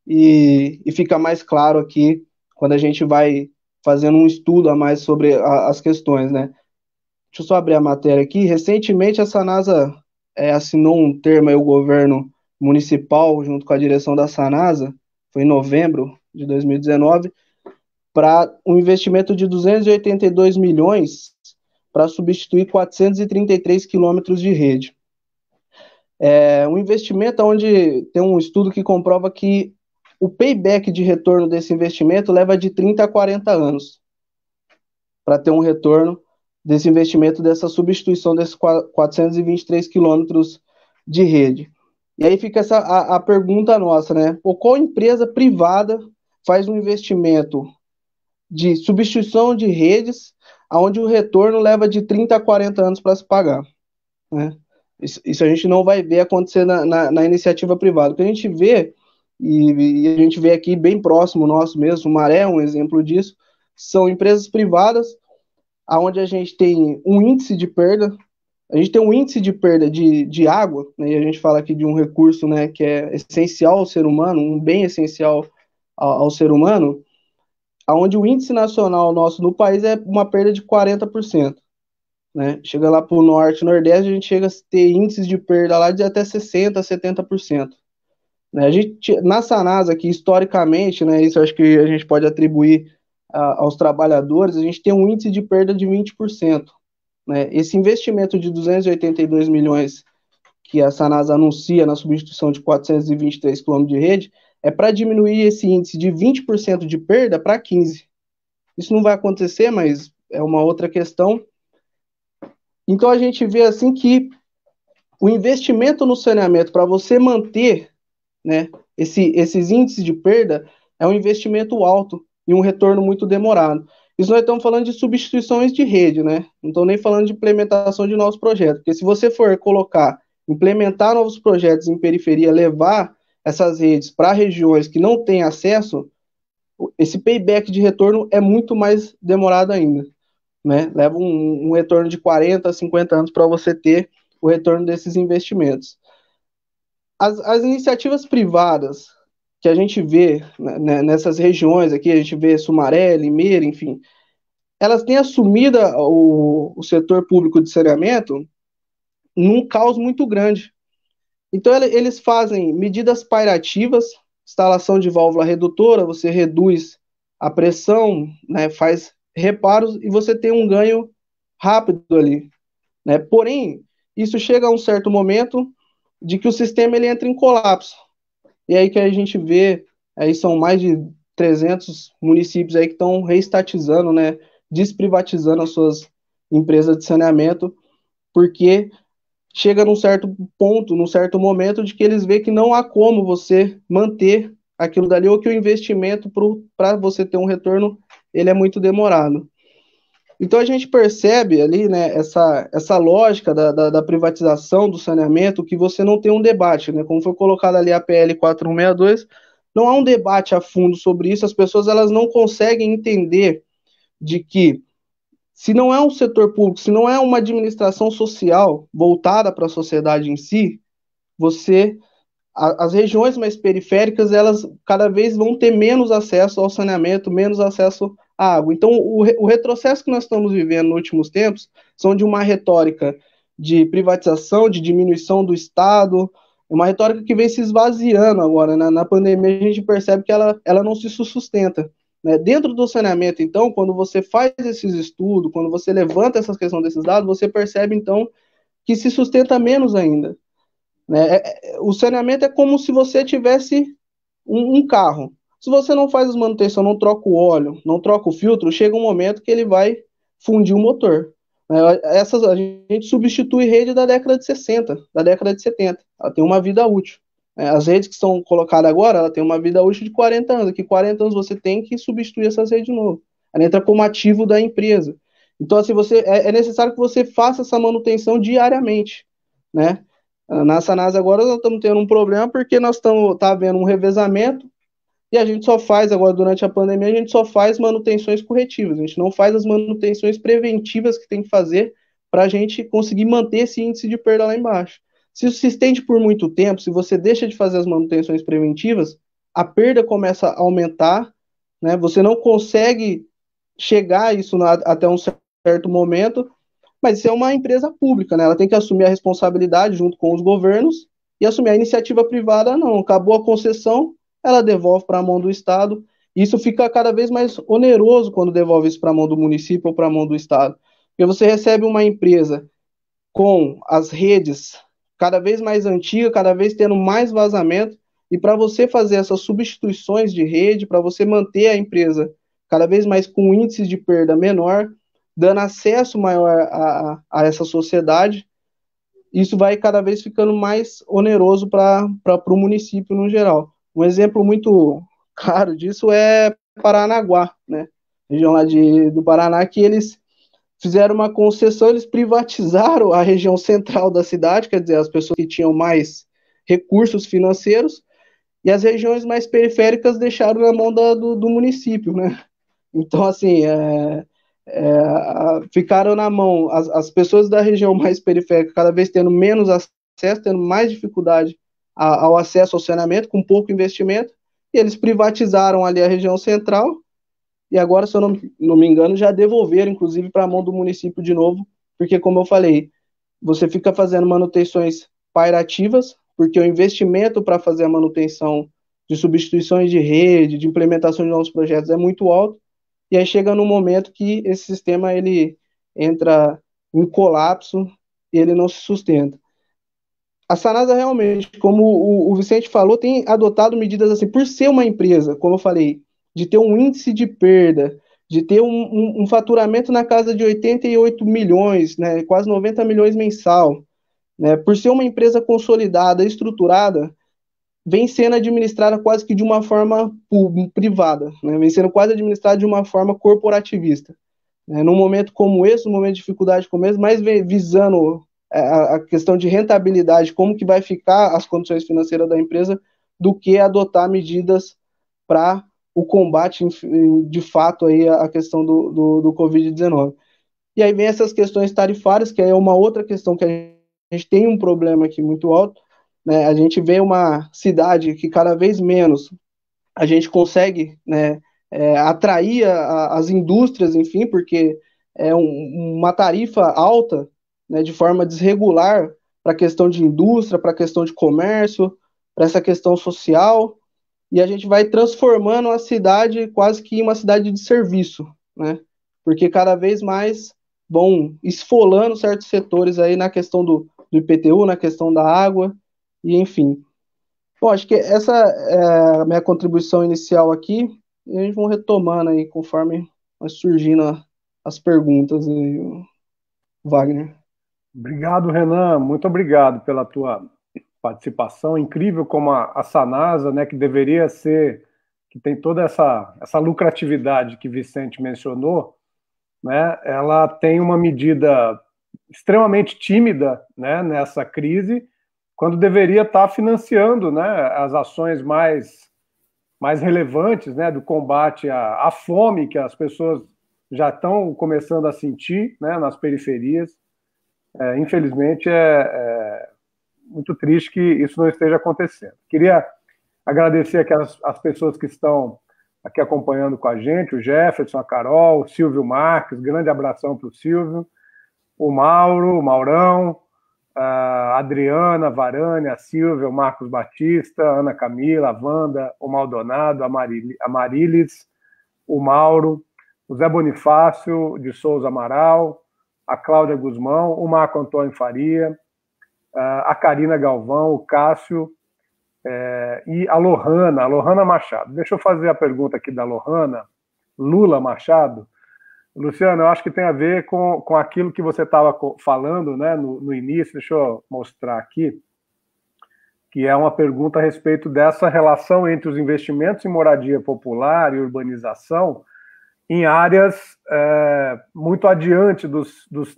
e fica mais claro aqui quando a gente vai fazendo um estudo a mais sobre as questões, né? Deixa eu só abrir a matéria aqui. Recentemente, a Sanasa assinou um termo aí, o governo municipal, junto com a direção da Sanasa, foi em novembro de 2019, para um investimento de 282 milhões para substituir 433 quilômetros de rede. É um investimento onde tem um estudo que comprova que o payback de retorno desse investimento leva de 30 a 40 anos para ter um retorno desse investimento, dessa substituição desses 423 quilômetros de rede. E aí fica a pergunta nossa, né? Qual empresa privada faz um investimento de substituição de redes, onde o retorno leva de 30 a 40 anos para se pagar, né? Isso a gente não vai ver acontecer na iniciativa privada. O que a gente vê, e a gente vê aqui bem próximo nosso mesmo, o Maré é um exemplo disso, são empresas privadas, onde a gente tem um índice de perda, a gente tem um índice de perda de água, né, e a gente fala aqui de um recurso, né, que é essencial ao ser humano, um bem essencial ao ser humano, onde o índice nacional nosso no país é uma perda de 40%. Né? Chega lá para o norte, nordeste, a gente chega a ter índices de perda lá de até 60%, 70%. Né? A gente, na Sanasa, aqui, historicamente, né, isso acho que a gente pode atribuir aos trabalhadores, a gente tem um índice de perda de 20%. Né? Esse investimento de 282 milhões que a Sanasa anuncia na substituição de 423 km de rede é para diminuir esse índice de 20% de perda para 15%. Isso não vai acontecer, mas é uma outra questão. Então a gente vê assim que o investimento no saneamento para você manter, né, esses índices de perda é um investimento alto e um retorno muito demorado. Isso nós estamos falando de substituições de rede, né? Não estou nem falando de implementação de novos projetos, porque se você for implementar novos projetos em periferia, levar essas redes para regiões que não têm acesso, esse payback de retorno é muito mais demorado ainda. Né? Leva um retorno de 40 a 50 anos para você ter o retorno desses investimentos. As iniciativas privadas que a gente vê, né, nessas regiões aqui, a gente vê Sumaré, Limeira, enfim, elas têm assumido o setor público de saneamento num caos muito grande. Então, eles fazem medidas paliativas, instalação de válvula redutora, você reduz a pressão, né, faz reparos e você tem um ganho rápido ali, né? Porém, isso chega a um certo momento de que o sistema ele entra em colapso. E aí que a gente vê, aí são mais de 300 municípios aí que estão reestatizando, né, desprivatizando as suas empresas de saneamento, porque chega num certo ponto, num certo momento de que eles veem que não há como você manter aquilo dali, ou que o investimento para você ter um retorno, ele é muito demorado. Então a gente percebe ali, né, essa lógica da privatização do saneamento, que você não tem um debate, né, como foi colocado ali a PL 4162, não há um debate a fundo sobre isso, as pessoas elas não conseguem entender de que se não é um setor público, se não é uma administração social voltada para a sociedade em si, você as regiões mais periféricas, elas cada vez vão ter menos acesso ao saneamento, menos acesso à água. Então, o retrocesso que nós estamos vivendo nos últimos tempos são de uma retórica de privatização, de diminuição do Estado, uma retórica que vem se esvaziando agora. Na pandemia, a gente percebe que ela não se sustenta. Né? Dentro do saneamento, então, quando você faz esses estudos, quando você levanta essa questão desses dados, você percebe, então, que se sustenta menos ainda. Né? O saneamento é como se você tivesse um carro. Se você não faz as manutenções, não troca o óleo, não troca o filtro, chega um momento que ele vai fundir o motor. A gente substitui rede da década de 60, da década de 70. Ela tem uma vida útil. As redes que são colocadas agora, ela tem uma vida útil de 40 anos. Daqui 40 anos você tem que substituir essas redes de novo. Ela entra como ativo da empresa. Então, assim, é necessário que você faça essa manutenção diariamente, né? Na Sanasa agora nós estamos tendo um problema porque nós estamos havendo um revezamento e a gente só faz, agora durante a pandemia, a gente só faz manutenções corretivas, a gente não faz as manutenções preventivas que tem que fazer para a gente conseguir manter esse índice de perda lá embaixo. Se isso se estende por muito tempo, se você deixa de fazer as manutenções preventivas, a perda começa a aumentar, né? Você não consegue chegar a isso até um certo momento, mas isso é uma empresa pública, né? Ela tem que assumir a responsabilidade junto com os governos e assumir. A iniciativa privada, não. Acabou a concessão, ela devolve para a mão do Estado. Isso fica cada vez mais oneroso quando devolve isso para a mão do município ou para a mão do Estado. Porque você recebe uma empresa com as redes cada vez mais antigas, cada vez tendo mais vazamento, e para você fazer essas substituições de rede, para você manter a empresa cada vez mais com índices de perda menor, dando acesso maior a essa sociedade, isso vai cada vez ficando mais oneroso para o município no geral. Um exemplo muito claro disso é Paranaguá, né? Região lá do Paraná, que eles fizeram uma concessão, eles privatizaram a região central da cidade, quer dizer, as pessoas que tinham mais recursos financeiros, e as regiões mais periféricas deixaram na mão do município, né? Então, assim, ficaram na mão as pessoas da região mais periférica cada vez tendo menos acesso, tendo mais dificuldade ao acesso ao saneamento, com pouco investimento, e eles privatizaram ali a região central, e agora, se eu não me engano, já devolveram, inclusive, para a mão do município de novo, porque, como eu falei, você fica fazendo manutenções pairativas, porque o investimento para fazer a manutenção de substituições de rede, de implementação de novos projetos é muito alto, e aí chega num momento que esse sistema ele entra em colapso e ele não se sustenta. A Sanasa realmente, como o Vicente falou, tem adotado medidas assim, por ser uma empresa, como eu falei, de ter um índice de perda, de ter um faturamento na casa de 88 milhões, né, quase 90 milhões mensal, né, por ser uma empresa consolidada, estruturada, vem sendo administrada quase que de uma forma privada, né? Vem sendo quase administrada de uma forma corporativista. Num momento como esse, num momento de dificuldade como esse, mais visando a questão de rentabilidade, como que vai ficar as condições financeiras da empresa, do que adotar medidas para o combate, de fato, aí, a questão do Covid-19. E aí vem essas questões tarifárias, que é uma outra questão que a gente tem um problema aqui muito alto, né? A gente vê uma cidade que cada vez menos a gente consegue, né, atrair as indústrias, enfim, porque é uma tarifa alta, né, de forma desregular para a questão de indústria, para a questão de comércio, para essa questão social, e a gente vai transformando a cidade quase que em uma cidade de serviço, né? Porque cada vez mais vão esfolando certos setores aí na questão do IPTU, na questão da água, e enfim. Bom, acho que essa é a minha contribuição inicial aqui, e a gente vai retomando aí conforme vai surgindo as perguntas aí, Wagner. Obrigado, Renan. Muito obrigado pela tua participação. Incrível como a Sanasa, né, que deveria ser, que tem toda essa lucratividade que Vicente mencionou, né, ela tem uma medida extremamente tímida, né, nessa crise, quando deveria estar financiando, né, as ações mais relevantes, né, do combate à fome que as pessoas já estão começando a sentir, né, nas periferias. Infelizmente, muito triste que isso não esteja acontecendo. Queria agradecer aqui as pessoas que estão aqui acompanhando com a gente, o Jefferson, a Carol, o Silvio Marques, grande abração para o Silvio, o Mauro, o Maurão, a Adriana, a Varane, a Silvia, o Marcos Batista, a Ana Camila, a Wanda, o Maldonado, a Marilis, o Mauro, o Zé Bonifácio de Souza Amaral, a Cláudia Guzmão, o Marco Antônio Faria, a Karina Galvão, o Cássio, e a Lohana Machado. Deixa eu fazer a pergunta aqui da Lohana, Lula Machado. Luciano, eu acho que tem a ver com aquilo que você estava falando, né, no início. Deixa eu mostrar aqui, que é uma pergunta a respeito dessa relação entre os investimentos em moradia popular e urbanização em áreas muito adiante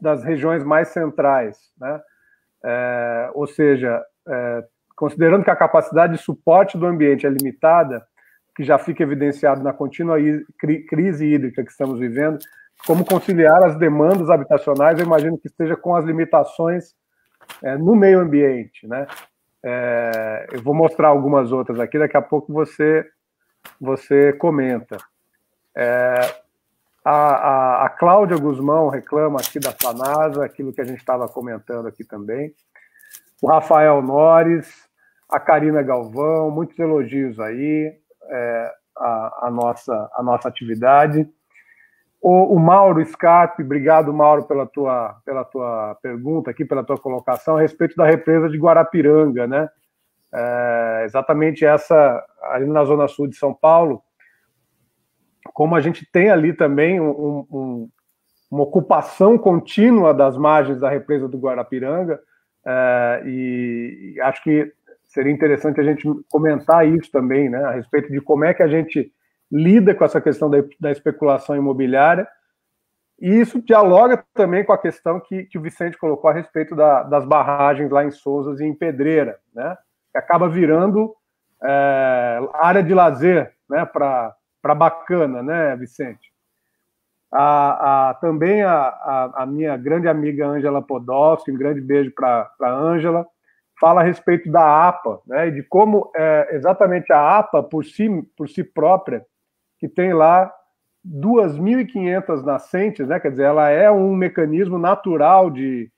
das regiões mais centrais, né? Ou seja, considerando que a capacidade de suporte do ambiente é limitada, que já fica evidenciado na contínua crise hídrica que estamos vivendo, como conciliar as demandas habitacionais, eu imagino que esteja com as limitações no meio ambiente, né? Eu vou mostrar algumas outras aqui, daqui a pouco você comenta. A Cláudia Guzmão reclama aqui da Sanasa, aquilo que a gente estava comentando aqui também. O Rafael Nores, a Karina Galvão, muitos elogios aí, a nossa atividade. O Mauro Scarpe, obrigado, Mauro, pela tua pergunta aqui, pela tua colocação a respeito da represa de Guarapiranga, né? Exatamente essa, ali na Zona Sul de São Paulo, como a gente tem ali também uma ocupação contínua das margens da represa do Guarapiranga, e acho que seria interessante a gente comentar isso também, né, a respeito de como é que a gente lida com essa questão da especulação imobiliária, e isso dialoga também com a questão que o Vicente colocou a respeito das barragens lá em Sousas e em Pedreira, né, que acaba virando área de lazer, né, para Bacana, né, Vicente? Também a minha grande amiga Ângela Podolski, um grande beijo para a Ângela, fala a respeito da APA, né, e de como exatamente a APA, por si própria, que tem lá 2.500 nascentes, né, quer dizer, ela é um mecanismo natural de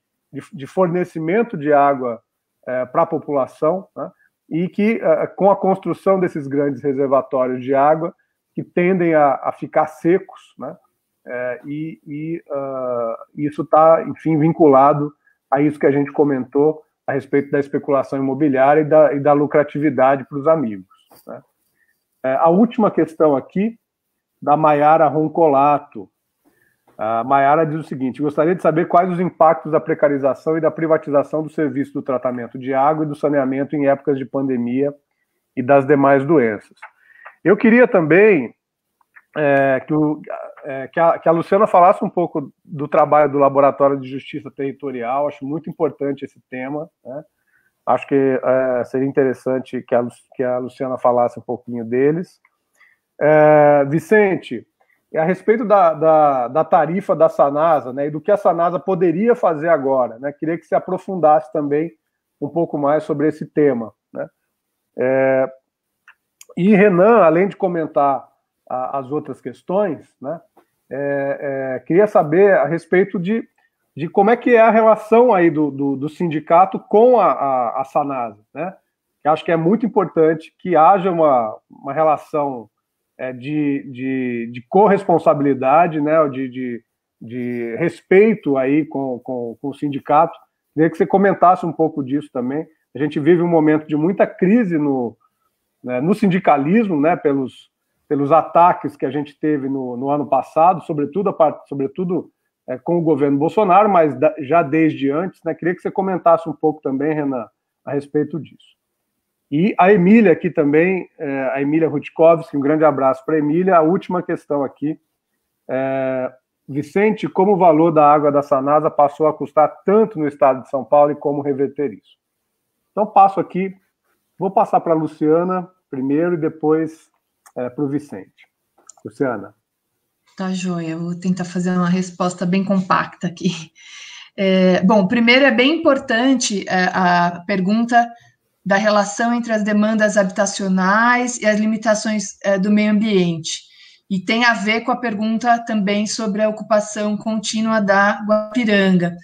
fornecimento de água para a população, né, e que, com a construção desses grandes reservatórios de água, que tendem a ficar secos, né, isso está, enfim, vinculado a isso que a gente comentou a respeito da especulação imobiliária e da lucratividade para os amigos, né. A última questão aqui, da Maiara Roncolato. A Maiara diz o seguinte: gostaria de saber quais os impactos da precarização e da privatização do serviço do tratamento de água e do saneamento em épocas de pandemia e das demais doenças. Eu queria também que a Luciana falasse um pouco do trabalho do Laboratório de Justiça Territorial. Acho muito importante esse tema, né? Acho que seria interessante que a Luciana falasse um pouquinho deles. Vicente, a respeito da tarifa da Sanasa, né, e do que a Sanasa poderia fazer agora, né, queria que você aprofundasse também um pouco mais sobre esse tema, né. E Renan, além de comentar as outras questões, né, queria saber a respeito de como é que é a relação aí do sindicato com a Sanasa, né? Eu acho que é muito importante que haja uma relação de corresponsabilidade, né, de respeito aí com o sindicato. Queria que você comentasse um pouco disso também. A gente vive um momento de muita crise no sindicalismo, né, pelos ataques que a gente teve no ano passado, sobretudo com o governo Bolsonaro, mas já desde antes, né? Queria que você comentasse um pouco também, Renan, a respeito disso. E a Emília aqui também, a Emília Rutkovski, um grande abraço para a Emília. A última questão aqui, Vicente, como o valor da água da Sanasa passou a custar tanto no estado de São Paulo e como reverter isso? Então, vou passar para a Luciana primeiro e depois para o Vicente. Luciana. Tá joia, eu vou tentar fazer uma resposta bem compacta aqui. Bom, primeiro é bem importante a pergunta da relação entre as demandas habitacionais e as limitações do meio ambiente. E tem a ver com a pergunta também sobre a ocupação contínua da Guapiranga.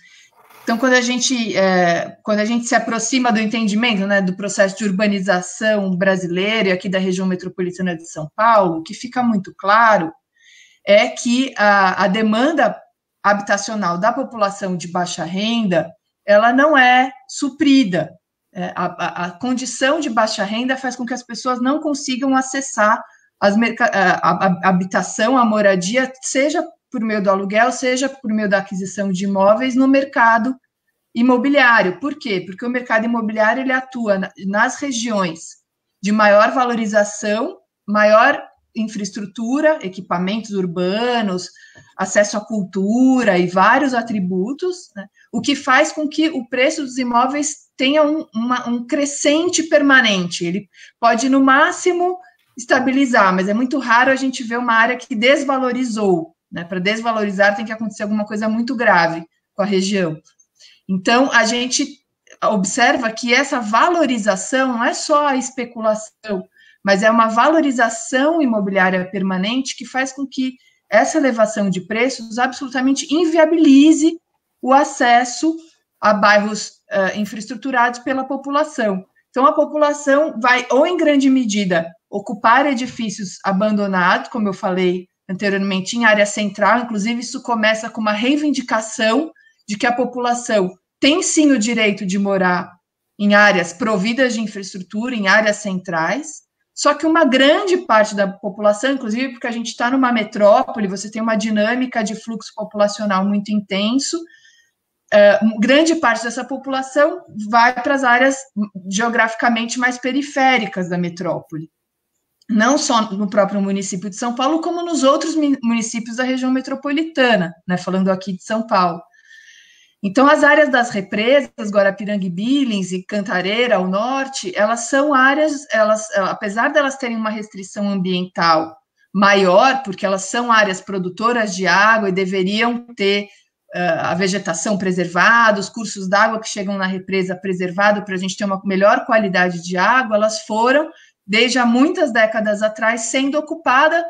Então, quando a gente se aproxima do entendimento, né, do processo de urbanização brasileiro e aqui da região metropolitana de São Paulo, o que fica muito claro é que a demanda habitacional da população de baixa renda, ela não é suprida. A condição de baixa renda faz com que as pessoas não consigam acessar a habitação, a moradia, seja por meio do aluguel, seja por meio da aquisição de imóveis no mercado imobiliário. Por quê? Porque o mercado imobiliário ele atua nas regiões de maior valorização, maior infraestrutura, equipamentos urbanos, acesso à cultura e vários atributos, né? O que faz com que o preço dos imóveis tenha um crescente permanente. Ele pode, no máximo, estabilizar, mas é muito raro a gente ver uma área que desvalorizou, né? Para desvalorizar tem que acontecer alguma coisa muito grave com a região. Então, a gente observa que essa valorização não é só a especulação, mas é uma valorização imobiliária permanente que faz com que essa elevação de preços absolutamente inviabilize o acesso a bairros infraestruturados pela população. Então, a população vai, ou em grande medida, ocupar edifícios abandonados, como eu falei anteriormente, em área central. Inclusive, isso começa com uma reivindicação de que a população tem sim o direito de morar em áreas providas de infraestrutura, em áreas centrais, só que uma grande parte da população, inclusive porque a gente está numa metrópole, você tem uma dinâmica de fluxo populacional muito intenso, grande parte dessa população vai para as áreas geograficamente mais periféricas da metrópole, não só no próprio município de São Paulo, como nos outros municípios da região metropolitana, né, falando aqui de São Paulo. Então, as áreas das represas, Guarapiranga e Billings e Cantareira, ao norte, elas são áreas, apesar de elas terem uma restrição ambiental maior, porque elas são áreas produtoras de água e deveriam ter a vegetação preservada, os cursos d'água que chegam na represa preservado para a gente ter uma melhor qualidade de água, elas foram, desde há muitas décadas atrás, sendo ocupadas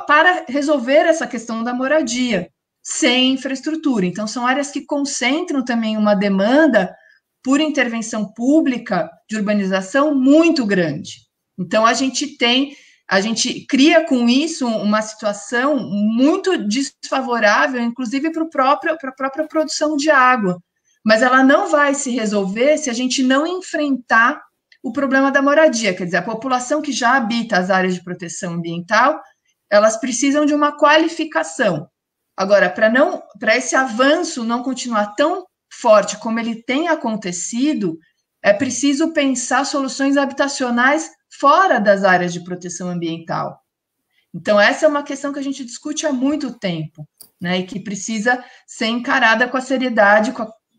para resolver essa questão da moradia, sem infraestrutura. Então, são áreas que concentram também uma demanda por intervenção pública de urbanização muito grande. Então, a gente cria com isso uma situação muito desfavorável, inclusive para a própria produção de água. Mas ela não vai se resolver se a gente não enfrentar o problema da moradia. Quer dizer, a população que já habita as áreas de proteção ambiental, elas precisam de uma qualificação. Agora, para esse avanço não continuar tão forte como ele tem acontecido, é preciso pensar soluções habitacionais fora das áreas de proteção ambiental. Então, essa é uma questão que a gente discute há muito tempo, né, e que precisa ser encarada com a seriedade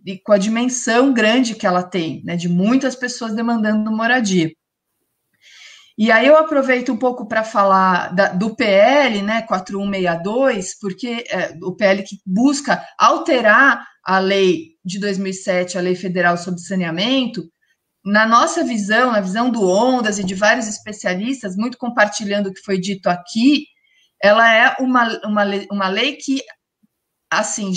e com a dimensão grande que ela tem, né, de muitas pessoas demandando moradia. E aí eu aproveito um pouco para falar do PL, né, 4162, porque o PL que busca alterar a lei de 2007, a Lei Federal sobre Saneamento. Na nossa visão, na visão do Ondas e de vários especialistas, muito compartilhando o que foi dito aqui, ela é uma lei que, assim,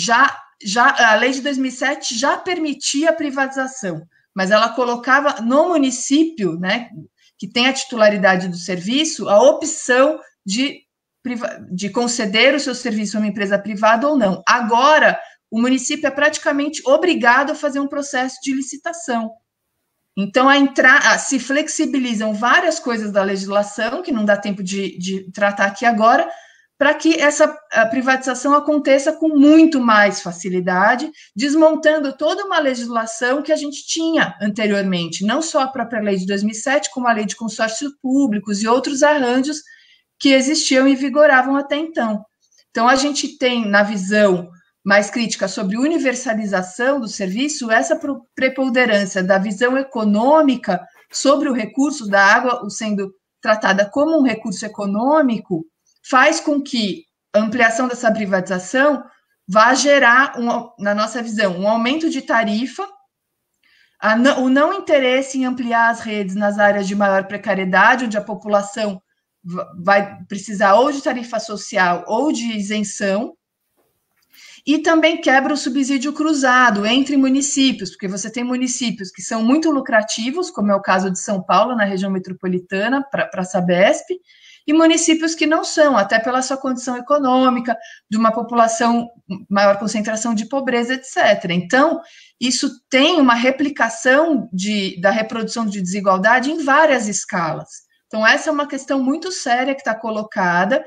a lei de 2007 já permitia a privatização, mas ela colocava no município, né, que tem a titularidade do serviço, a opção de conceder o seu serviço a uma empresa privada ou não. Agora, o município é praticamente obrigado a fazer um processo de licitação. Então, se flexibilizam várias coisas da legislação, que não dá tempo de tratar aqui agora, para que essa privatização aconteça com muito mais facilidade, desmontando toda uma legislação que a gente tinha anteriormente, não só a própria lei de 2007, como a lei de consórcios públicos e outros arranjos que existiam e vigoravam até então. Então, a gente tem, na visão mais crítica sobre universalização do serviço, essa preponderância da visão econômica sobre o recurso da água, sendo tratada como um recurso econômico, faz com que a ampliação dessa privatização vai gerar, na nossa visão, um aumento de tarifa, o não interesse em ampliar as redes nas áreas de maior precariedade, onde a população vai precisar ou de tarifa social ou de isenção, e também quebra o subsídio cruzado entre municípios, porque você tem municípios que são muito lucrativos, como é o caso de São Paulo, na região metropolitana, para a Sabesp, e municípios que não são, até pela sua condição econômica, de uma população, maior concentração de pobreza, etc. Então, isso tem uma replicação da reprodução de desigualdade em várias escalas. Então, essa é uma questão muito séria que está colocada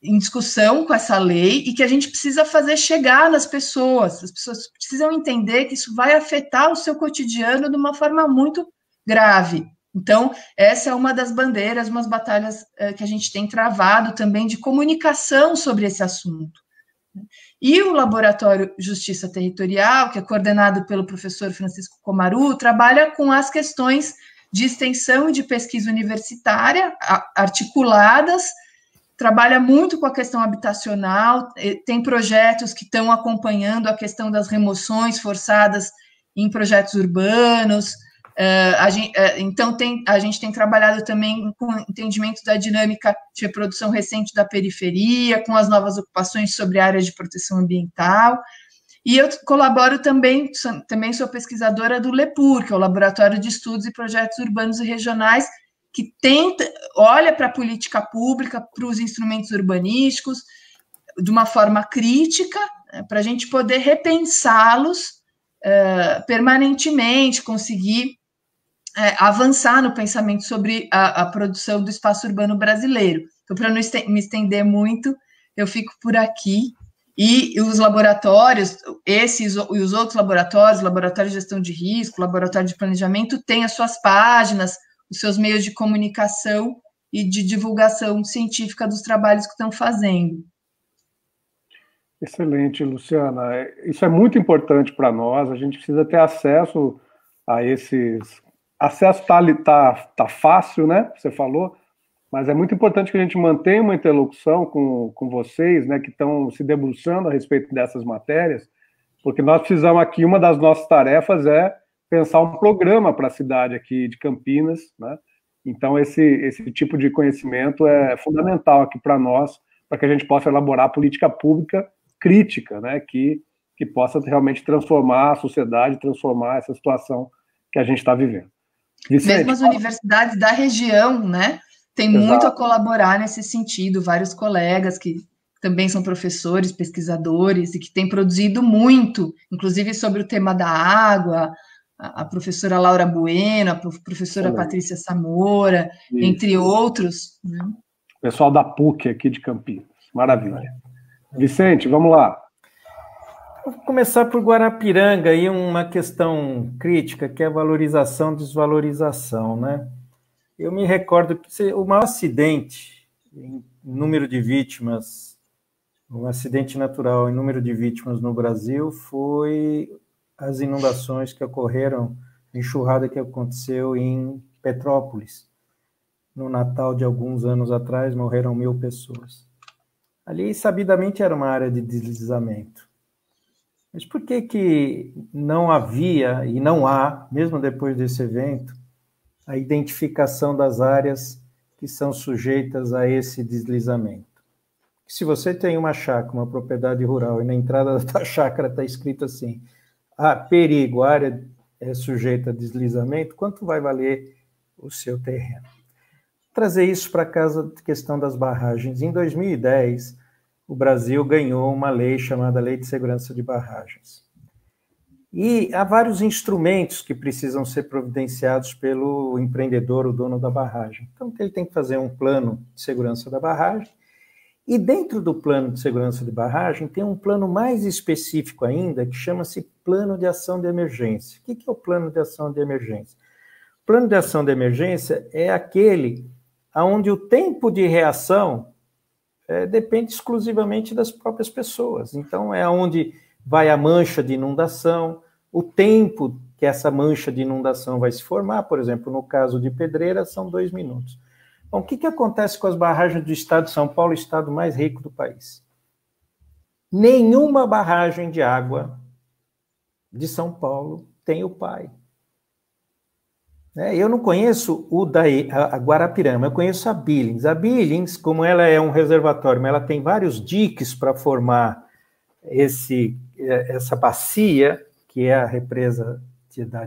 em discussão com essa lei e que a gente precisa fazer chegar nas pessoas. As pessoas precisam entender que isso vai afetar o seu cotidiano de uma forma muito grave. Então, essa é uma das bandeiras, umas batalhas que a gente tem travado também de comunicação sobre esse assunto. E o Laboratório Justiça Territorial, que é coordenado pelo professor Francisco Comaru, trabalha com as questões de extensão e de pesquisa universitária articuladas, trabalha muito com a questão habitacional, tem projetos que estão acompanhando a questão das remoções forçadas em projetos urbanos. Então, a gente tem trabalhado também com o entendimento da dinâmica de reprodução recente da periferia, com as novas ocupações sobre áreas de proteção ambiental. E eu colaboro também sou pesquisadora do LEPUR, que é o Laboratório de Estudos e Projetos Urbanos e Regionais, que olha para a política pública, para os instrumentos urbanísticos, de uma forma crítica, para a gente poder repensá-los permanentemente, conseguir avançar no pensamento sobre a produção do espaço urbano brasileiro. Então, para não me estender muito, eu fico por aqui. E os laboratórios, esses e os outros laboratórios, laboratório de gestão de risco, laboratório de planejamento, têm as suas páginas, os seus meios de comunicação e de divulgação científica dos trabalhos que estão fazendo. Excelente, Luciana. Isso é muito importante para nós, a gente precisa ter acesso a esses... Acesso tá fácil, né? Você falou, mas é muito importante que a gente mantenha uma interlocução com vocês, né, que estão se debruçando a respeito dessas matérias, porque nós precisamos aqui, uma das nossas tarefas é pensar um programa para a cidade aqui de Campinas, né? Então esse tipo de conhecimento é fundamental aqui para nós, para que a gente possa elaborar política pública crítica, né, que possa realmente transformar a sociedade, transformar essa situação que a gente está vivendo. Vicente, mesmo as universidades da região, né, tem muito a colaborar nesse sentido, vários colegas que também são professores, pesquisadores, e que têm produzido muito, inclusive sobre o tema da água, a professora Laura Bueno, a professora Patrícia Samora, entre outros. Né? Pessoal da PUC aqui de Campinas. Maravilha. Vicente, vamos lá. Vou começar por Guarapiranga, aí uma questão crítica, que é a valorização e desvalorização, né? Eu me recordo que o maior acidente em número de vítimas, um acidente natural em número de vítimas no Brasil foi as inundações que ocorreram, a enxurrada que aconteceu em Petrópolis. No Natal de alguns anos atrás, morreram 1.000 pessoas. Ali, sabidamente, era uma área de deslizamento. Mas por que não havia, e não há, mesmo depois desse evento, a identificação das áreas que são sujeitas a esse deslizamento? Se você tem uma chácara, uma propriedade rural, e na entrada da chácara está escrito assim, perigo, a área é sujeita a deslizamento, quanto vai valer o seu terreno? Trazer isso para casa da questão das barragens. Em 2010, o Brasil ganhou uma lei chamada Lei de Segurança de Barragens. E há vários instrumentos que precisam ser providenciados pelo empreendedor, o dono da barragem. Então, ele tem que fazer um plano de segurança da barragem, e dentro do plano de segurança de barragem tem um plano mais específico ainda, que chama-se Plano de Ação de Emergência. O que é o Plano de Ação de Emergência? O Plano de Ação de Emergência é aquele onde o tempo de reação depende exclusivamente das próprias pessoas. Então, é onde vai a mancha de inundação, o tempo que essa mancha de inundação vai se formar, por exemplo, no caso de Pedreira, são 2 minutos. Bom, o que acontece com as barragens do estado de São Paulo, o estado mais rico do país? Nenhuma barragem de água de São Paulo tem o pai. Eu não conheço a Guarapirama, eu conheço a Billings. A Billings, como ela é um reservatório, mas ela tem vários diques para formar essa bacia, que é a represa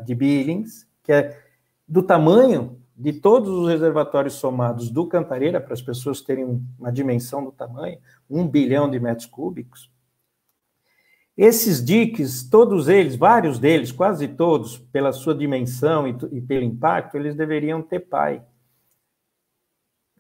de Billings, que é do tamanho de todos os reservatórios somados do Cantareira, para as pessoas terem uma dimensão do tamanho, 1 bilhão de metros cúbicos. Esses diques, todos eles, vários deles, quase todos, pela sua dimensão e pelo impacto, eles deveriam ter pai.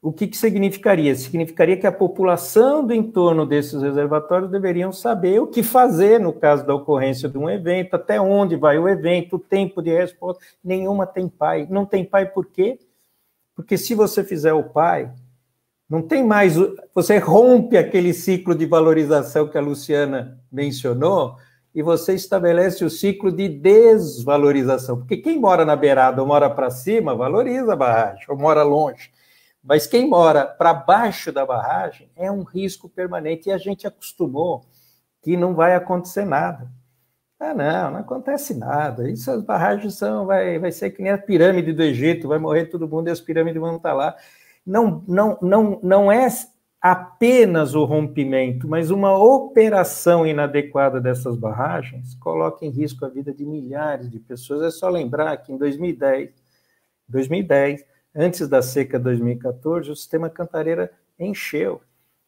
O que significaria? Significaria que a população do entorno desses reservatórios deveriam saber o que fazer no caso da ocorrência de um evento, até onde vai o evento, o tempo de resposta. Nenhuma tem pai. Não tem pai por quê? Porque se você fizer o pai, não tem mais... Você rompe aquele ciclo de valorização que a Luciana mencionou e você estabelece o ciclo de desvalorização. Porque quem mora na beirada ou mora para cima, valoriza a barragem, ou mora longe. Mas quem mora para baixo da barragem é um risco permanente e a gente acostumou que não vai acontecer nada. Não acontece nada. Isso, as barragens vai ser que nem a pirâmide do Egito, vai morrer todo mundo e as pirâmides vão estar lá. Não é apenas o rompimento, mas uma operação inadequada dessas barragens coloca em risco a vida de milhares de pessoas. É só lembrar que em 2010, antes da seca de 2014, o sistema Cantareira encheu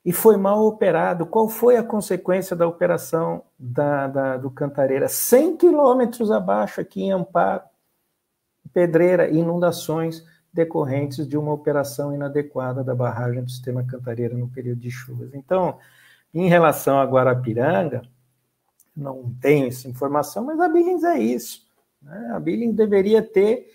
e foi mal operado. Qual foi a consequência da operação do Cantareira? 100 quilômetros abaixo, aqui em Amparo, Pedreira, inundações decorrentes de uma operação inadequada da barragem do sistema Cantareira no período de chuvas. Então, em relação a Guarapiranga, não tenho essa informação, mas a Billings é isso. A Billings deveria ter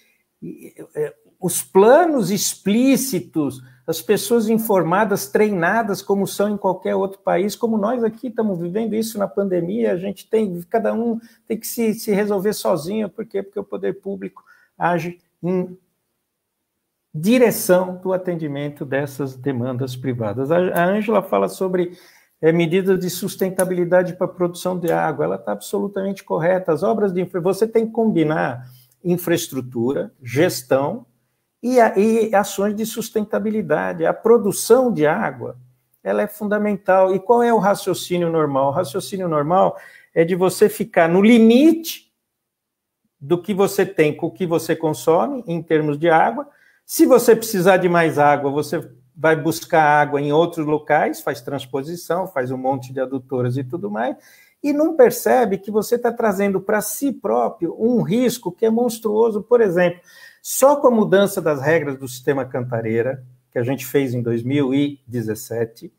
os planos explícitos, as pessoas informadas, treinadas, como são em qualquer outro país, como nós aqui estamos vivendo isso na pandemia, a gente cada um tem que se resolver sozinho. Por quê? Porque o poder público age em direção do atendimento dessas demandas privadas. A Ângela fala sobre medidas de sustentabilidade para a produção de água, ela está absolutamente correta. As obras de você tem que combinar infraestrutura, gestão e ações de sustentabilidade. A produção de água, ela é fundamental. E qual é o raciocínio normal? O raciocínio normal é de você ficar no limite do que você tem com o que você consome em termos de água. Se você precisar de mais água, você vai buscar água em outros locais, faz transposição, faz um monte de adutoras e tudo mais, e não percebe que você está trazendo para si próprio um risco que é monstruoso. Por exemplo, só com a mudança das regras do sistema Cantareira, que a gente fez em 2017,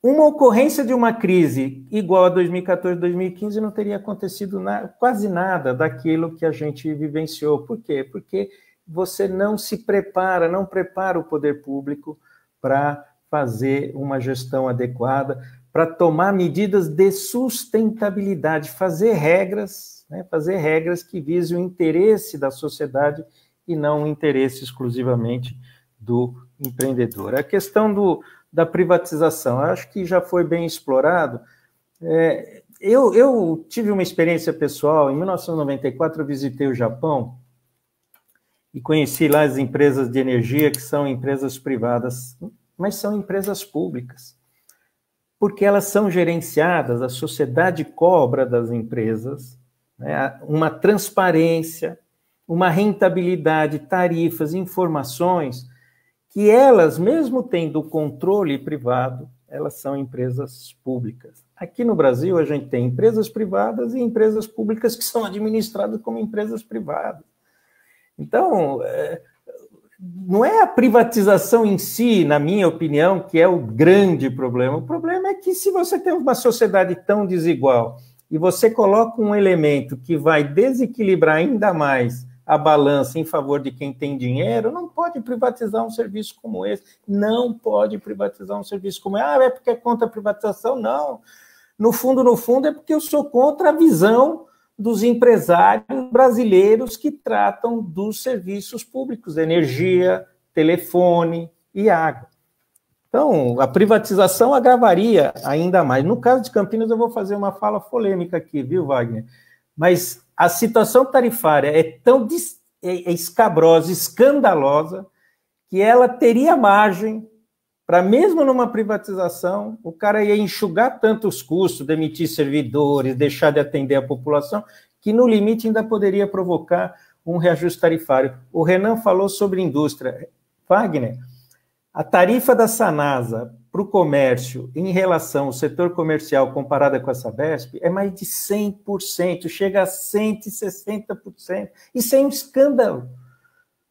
uma ocorrência de uma crise igual a 2014, 2015 não teria acontecido quase nada daquilo que a gente vivenciou. Por quê? Porque você não se prepara, não prepara o poder público para fazer uma gestão adequada, para tomar medidas de sustentabilidade, fazer regras que visem o interesse da sociedade e não o interesse exclusivamente do empreendedor. A questão da privatização, acho que já foi bem explorado. Eu tive uma experiência pessoal, em 1994 eu visitei o Japão, e conheci lá as empresas de energia, que são empresas privadas, mas são empresas públicas, porque elas são gerenciadas, a sociedade cobra das empresas, né, uma transparência, uma rentabilidade, tarifas, informações, que elas, mesmo tendo controle privado, elas são empresas públicas. Aqui no Brasil, a gente tem empresas privadas e empresas públicas que são administradas como empresas privadas. Então, não é a privatização em si, na minha opinião, que é o grande problema. O problema é que se você tem uma sociedade tão desigual e você coloca um elemento que vai desequilibrar ainda mais a balança em favor de quem tem dinheiro, não pode privatizar um serviço como esse. Não pode privatizar um serviço como esse. É porque é contra a privatização? Não. No fundo, é porque eu sou contra a visão dos empresários brasileiros que tratam dos serviços públicos, energia, telefone e água. Então, a privatização agravaria ainda mais. No caso de Campinas, eu vou fazer uma fala polêmica aqui, viu, Wagner? Mas a situação tarifária é tão escabrosa, escandalosa, que ela teria margem para, mesmo numa privatização, o cara ia enxugar tanto os custos, demitir servidores, deixar de atender a população, que no limite ainda poderia provocar um reajuste tarifário. O Renan falou sobre indústria. Wagner, a tarifa da Sanasa para o comércio em relação ao setor comercial comparada com a Sabesp é mais de 100%, chega a 160%. Isso é um escândalo.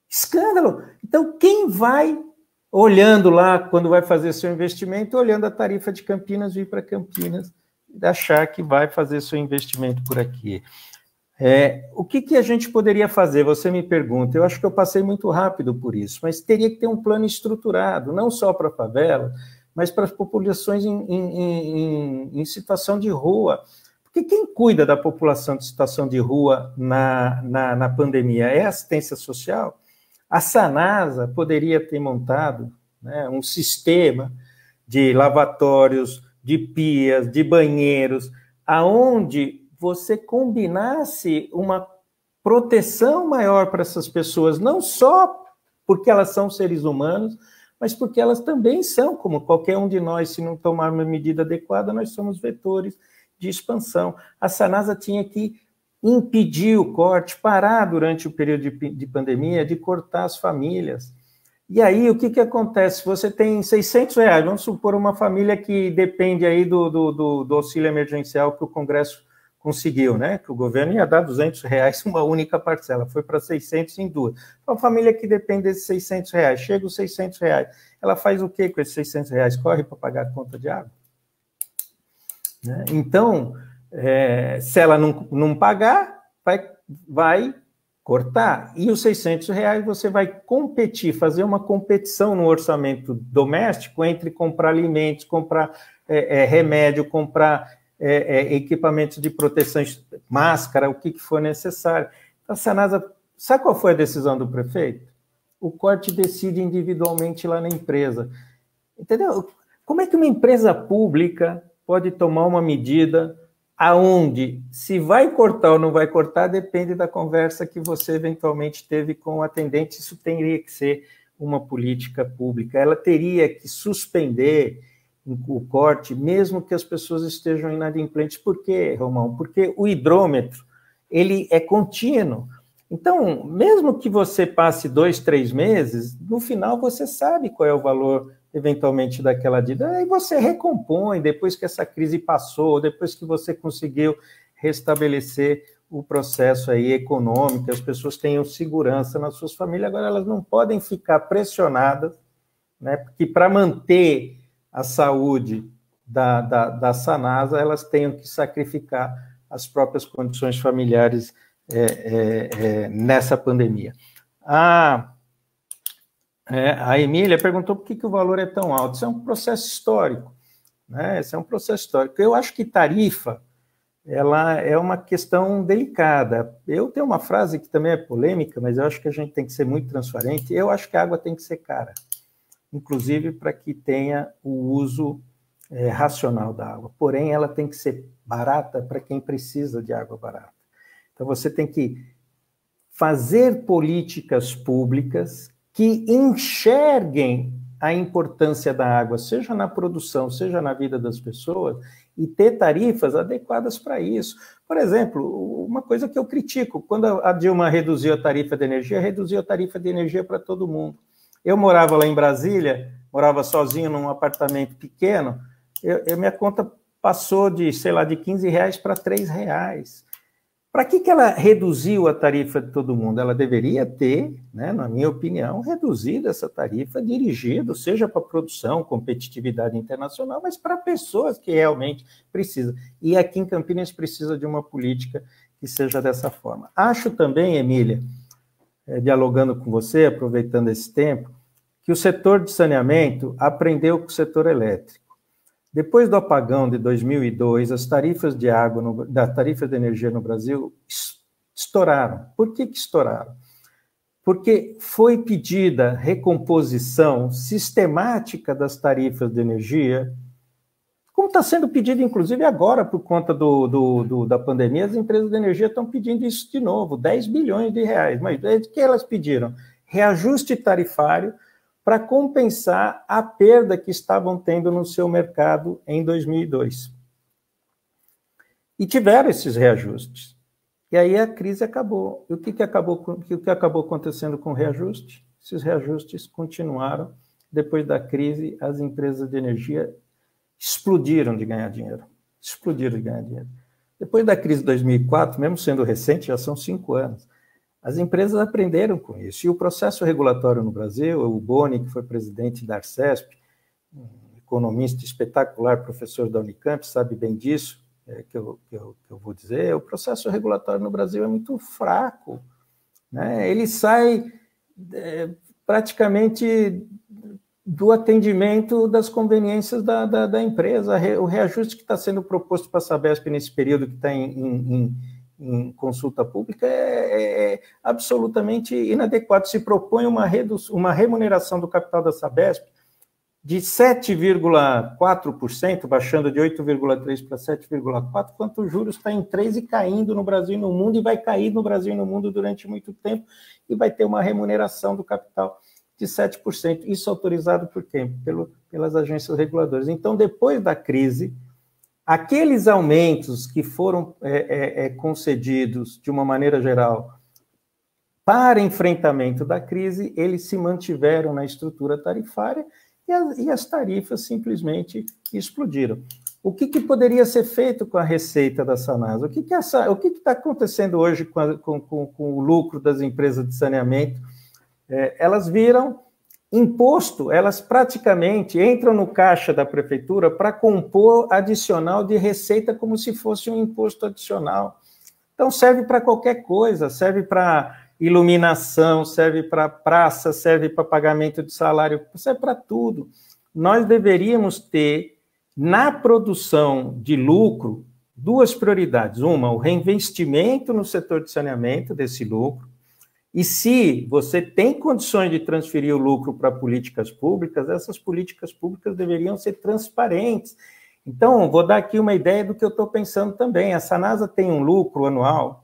Escândalo. Então, quem vai, olhando lá, quando vai fazer seu investimento, olhando a tarifa de Campinas, vir para Campinas, achar que vai fazer seu investimento por aqui? O que a gente poderia fazer? Você me pergunta. Eu acho que eu passei muito rápido por isso, mas teria que ter um plano estruturado, não só para a favela, mas para as populações em situação de rua. Porque quem cuida da população de situação de rua na pandemia é a assistência social. A Sanasa poderia ter montado, né, um sistema de lavatórios, de pias, de banheiros, aonde você combinasse uma proteção maior para essas pessoas, não só porque elas são seres humanos, mas porque elas também são, como qualquer um de nós, se não tomar uma medida adequada, nós somos vetores de expansão. A Sanasa tinha que impedir o corte, parar durante o período de pandemia, de cortar as famílias. E aí, o que acontece? Você tem R$600, vamos supor uma família que depende aí do auxílio emergencial que o Congresso conseguiu, né? Que o governo ia dar R$200 uma única parcela, foi para 600 em duas. Uma família que depende desses R$600, chega os R$600, ela faz o quê com esses R$600? Corre para pagar a conta de água? Né? Então, se ela não pagar, vai cortar. E os R$600 você vai competir, fazer uma competição no orçamento doméstico entre comprar alimentos, comprar remédio, comprar equipamentos de proteção, máscara, o que for necessário. Então, a Sanasa, sabe qual foi a decisão do prefeito? O corte decide individualmente lá na empresa. Entendeu? Como é que uma empresa pública pode tomar uma medida aonde, se vai cortar ou não vai cortar, depende da conversa que você eventualmente teve com o atendente? Isso teria que ser uma política pública. Ela teria que suspender o corte, mesmo que as pessoas estejam inadimplentes. Por quê, Romão? Porque o hidrômetro, ele é contínuo. Então, mesmo que você passe 2, 3 meses, no final você sabe qual é o valor, eventualmente, daquela dívida, aí você recompõe, depois que essa crise passou, depois que você conseguiu restabelecer o processo aí econômico, as pessoas tenham segurança nas suas famílias. Agora, elas não podem ficar pressionadas, né, porque para manter a saúde da Sanasa, elas tenham que sacrificar as próprias condições familiares nessa pandemia. A Emília perguntou por que o valor é tão alto. Isso é um processo histórico, né? Esse é um processo histórico. Eu acho que tarifa, ela é uma questão delicada. Eu tenho uma frase que também é polêmica, mas eu acho que a gente tem que ser muito transparente. Eu acho que a água tem que ser cara, inclusive para que tenha o uso racional da água. Porém, ela tem que ser barata para quem precisa de água barata. Então, você tem que fazer políticas públicas que enxerguem a importância da água, seja na produção, seja na vida das pessoas, e ter tarifas adequadas para isso. Por exemplo, uma coisa que eu critico, quando a Dilma reduziu a tarifa de energia para todo mundo. Eu morava lá em Brasília, morava sozinho num apartamento pequeno, minha conta passou de, sei lá, de R$15 para R$3. Para que ela reduziu a tarifa de todo mundo? Ela deveria ter, né, na minha opinião, reduzido essa tarifa, dirigido, seja para produção, competitividade internacional, mas para pessoas que realmente precisam. E aqui em Campinas precisa de uma política que seja dessa forma. Acho também, Emília, dialogando com você, aproveitando esse tempo, que o setor de saneamento aprendeu com o setor elétrico. Depois do apagão de 2002, as tarifas de água, da tarifa de energia no Brasil estouraram. Por que estouraram? porque foi pedida recomposição sistemática das tarifas de energia, como está sendo pedido, inclusive, agora, por conta da pandemia, as empresas de energia estão pedindo isso de novo, 10 bilhões de reais. Mas o que elas pediram? Reajuste tarifário para compensar a perda que estavam tendo no seu mercado em 2002. E tiveram esses reajustes. E aí a crise acabou. E o que acabou acontecendo com o reajuste? Esses reajustes continuaram. Depois da crise, as empresas de energia explodiram de ganhar dinheiro. Explodiram de ganhar dinheiro. Depois da crise de 2004, mesmo sendo recente, já são 5 anos, as empresas aprenderam com isso. E o processo regulatório no Brasil, o Boni, que foi presidente da Arcesp, um economista espetacular, professor da Unicamp, sabe bem disso, que eu vou dizer, o processo regulatório no Brasil é muito fraco, né? Ele sai praticamente do atendimento das conveniências da empresa. O reajuste que está sendo proposto para a Sabesp nesse período que está em consulta pública é absolutamente inadequado. Se propõe uma remuneração do capital da Sabesp de 7,4%, baixando de 8,3% para 7,4%, quanto os juros está em 3% e caindo no Brasil e no mundo, e vai cair no Brasil e no mundo durante muito tempo, e vai ter uma remuneração do capital de 7%. Isso autorizado por quem? Pelas agências reguladoras. Então, depois da crise, aqueles aumentos que foram concedidos, de uma maneira geral, para enfrentamento da crise, eles se mantiveram na estrutura tarifária e as tarifas simplesmente explodiram. O que poderia ser feito com a receita da Sanasa? O que está acontecendo hoje com o lucro das empresas de saneamento? Elas viram imposto, elas praticamente entram no caixa da prefeitura para compor adicional de receita como se fosse um imposto adicional. Então, serve para qualquer coisa, serve para iluminação, serve para praça, serve para pagamento de salário, serve para tudo. Nós deveríamos ter, na produção de lucro, 2 prioridades. Uma, o reinvestimento no setor de saneamento desse lucro. E se você tem condições de transferir o lucro para políticas públicas, essas políticas públicas deveriam ser transparentes. Então, vou dar aqui uma ideia do que eu estou pensando também. A Sanasa tem um lucro anual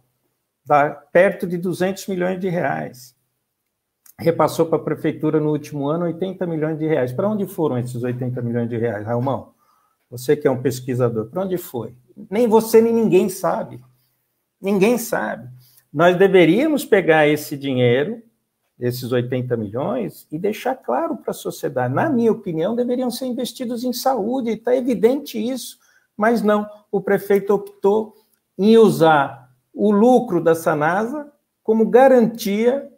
perto de 200 milhões de reais. Repassou para a prefeitura no último ano 80 milhões de reais. Para onde foram esses 80 milhões de reais, Raimão? Você que é um pesquisador, para onde foi? Nem você nem ninguém sabe. Ninguém sabe. Nós deveríamos pegar esse dinheiro, esses 80 milhões, e deixar claro para a sociedade. Na minha opinião, deveriam ser investidos em saúde, está evidente isso, mas não. O prefeito optou em usar o lucro da Sanasa como garantia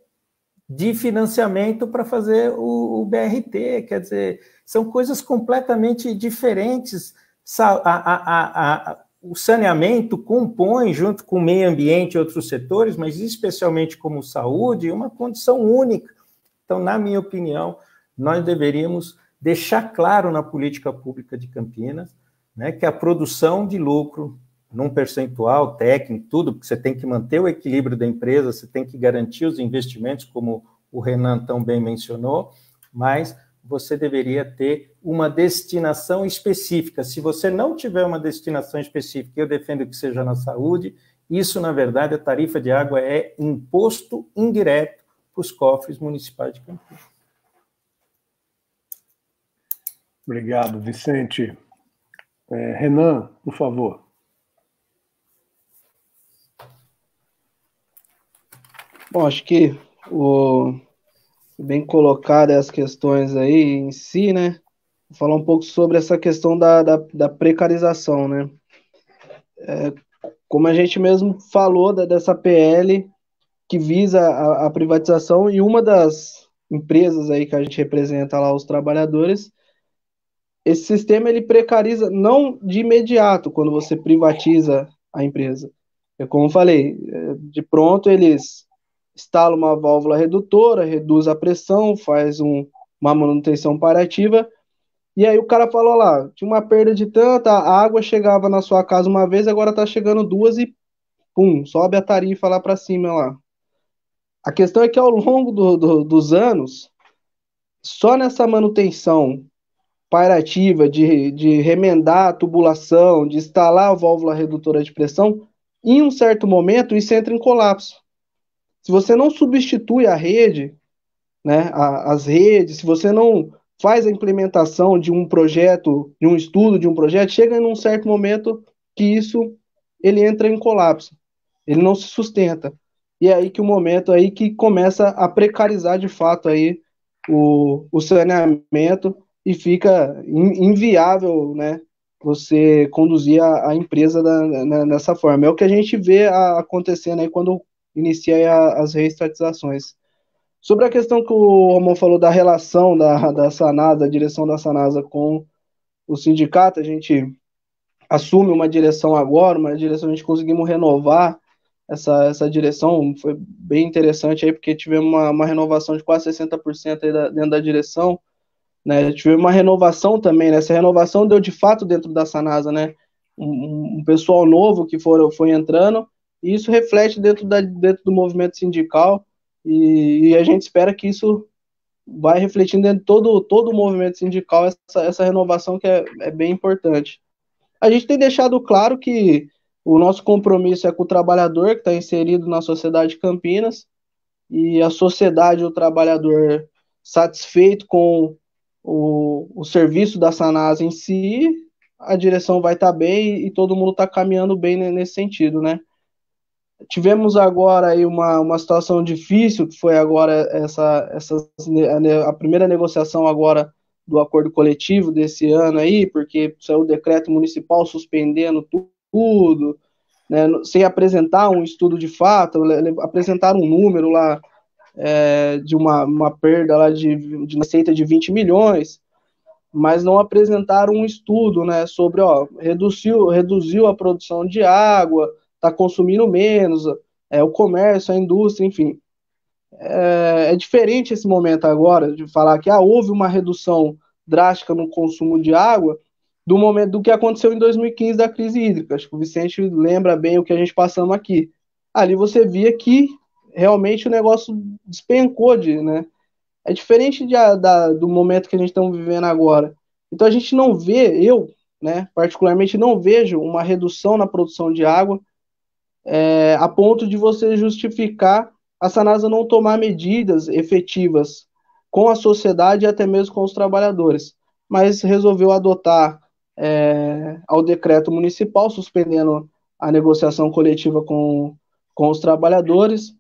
de financiamento para fazer o BRT. Quer dizer, são coisas completamente diferentes. O saneamento compõe, junto com o meio ambiente e outros setores, mas especialmente como saúde, uma condição única. Então, na minha opinião, nós deveríamos deixar claro na política pública de Campinas, né, que a produção de lucro, num percentual técnico, tudo, porque você tem que manter o equilíbrio da empresa, você tem que garantir os investimentos, como o Renan tão bem mencionou, mas você deveria ter uma destinação específica. Se você não tiver uma destinação específica, eu defendo que seja na saúde, isso, na verdade, a tarifa de água é imposto indireto para os cofres municipais de Campinas. Obrigado, Vicente. Renan, por favor. Bom, acho que bem colocadas as questões aí em si, né? Vou falar um pouco sobre essa questão da precarização, né? Como a gente mesmo falou dessa PL que visa a privatização, e uma das empresas aí que a gente representa lá, os trabalhadores, esse sistema ele precariza não de imediato quando você privatiza a empresa. Como eu falei, de pronto eles instala uma válvula redutora, reduz a pressão, faz uma manutenção paliativa, e aí o cara falou lá, tinha uma perda de tanta, a água chegava na sua casa uma vez, agora tá chegando 2 e pum, sobe a tarifa lá para cima lá. A questão é que ao longo dos anos, só nessa manutenção pairativa de remendar a tubulação, de instalar a válvula redutora de pressão, em um certo momento isso entra em colapso. Se você não substitui a rede, né, as redes, se você não faz a implementação de um projeto, de um estudo, de um projeto, chega em um certo momento que isso ele entra em colapso, ele não se sustenta. E é aí que o momento aí que começa a precarizar de fato aí o saneamento e fica inviável, né, você conduzir a empresa nessa forma. É o que a gente vê acontecendo aí quando inicia as reestatizações. Sobre a questão que o Romão falou da relação da Sanasa, da direção da Sanasa com o sindicato, a gente assume uma direção agora, uma direção, a gente conseguimos renovar essa direção, foi bem interessante aí, porque tivemos uma renovação de quase 60% aí dentro da direção, né, tivemos uma renovação também, né, essa renovação deu de fato dentro da Sanasa, né, um pessoal novo que foi entrando, e isso reflete dentro do movimento sindical, e a gente espera que isso vai refletindo dentro de todo o movimento sindical, essa renovação que é bem importante. A gente tem deixado claro que o nosso compromisso é com o trabalhador que está inserido na sociedade de Campinas, e a sociedade, o trabalhador satisfeito com o serviço da Sanasa em si, a direção vai estar bem e todo mundo está caminhando bem nesse sentido, né? Tivemos agora aí uma situação difícil, que foi agora a primeira negociação agora do acordo coletivo desse ano aí, porque saiu o decreto municipal suspendendo tudo, né, sem apresentar um estudo de fato, apresentaram um número lá de uma perda lá de receita de 20 milhões, mas não apresentaram um estudo, né, sobre, reduziu a produção de água, está consumindo menos, o comércio, a indústria, enfim. É diferente esse momento agora de falar que houve uma redução drástica no consumo de água do momento do que aconteceu em 2015 da crise hídrica. Acho que o Vicente lembra bem o que a gente passamos aqui. Ali você via que realmente o negócio despencou né? É diferente do momento que a gente está vivendo agora. Então a gente não vê, eu, né, particularmente não vejo uma redução na produção de água a ponto de você justificar a Sanasa não tomar medidas efetivas com a sociedade e até mesmo com os trabalhadores, mas resolveu adotar ao decreto municipal, suspendendo a negociação coletiva com os trabalhadores,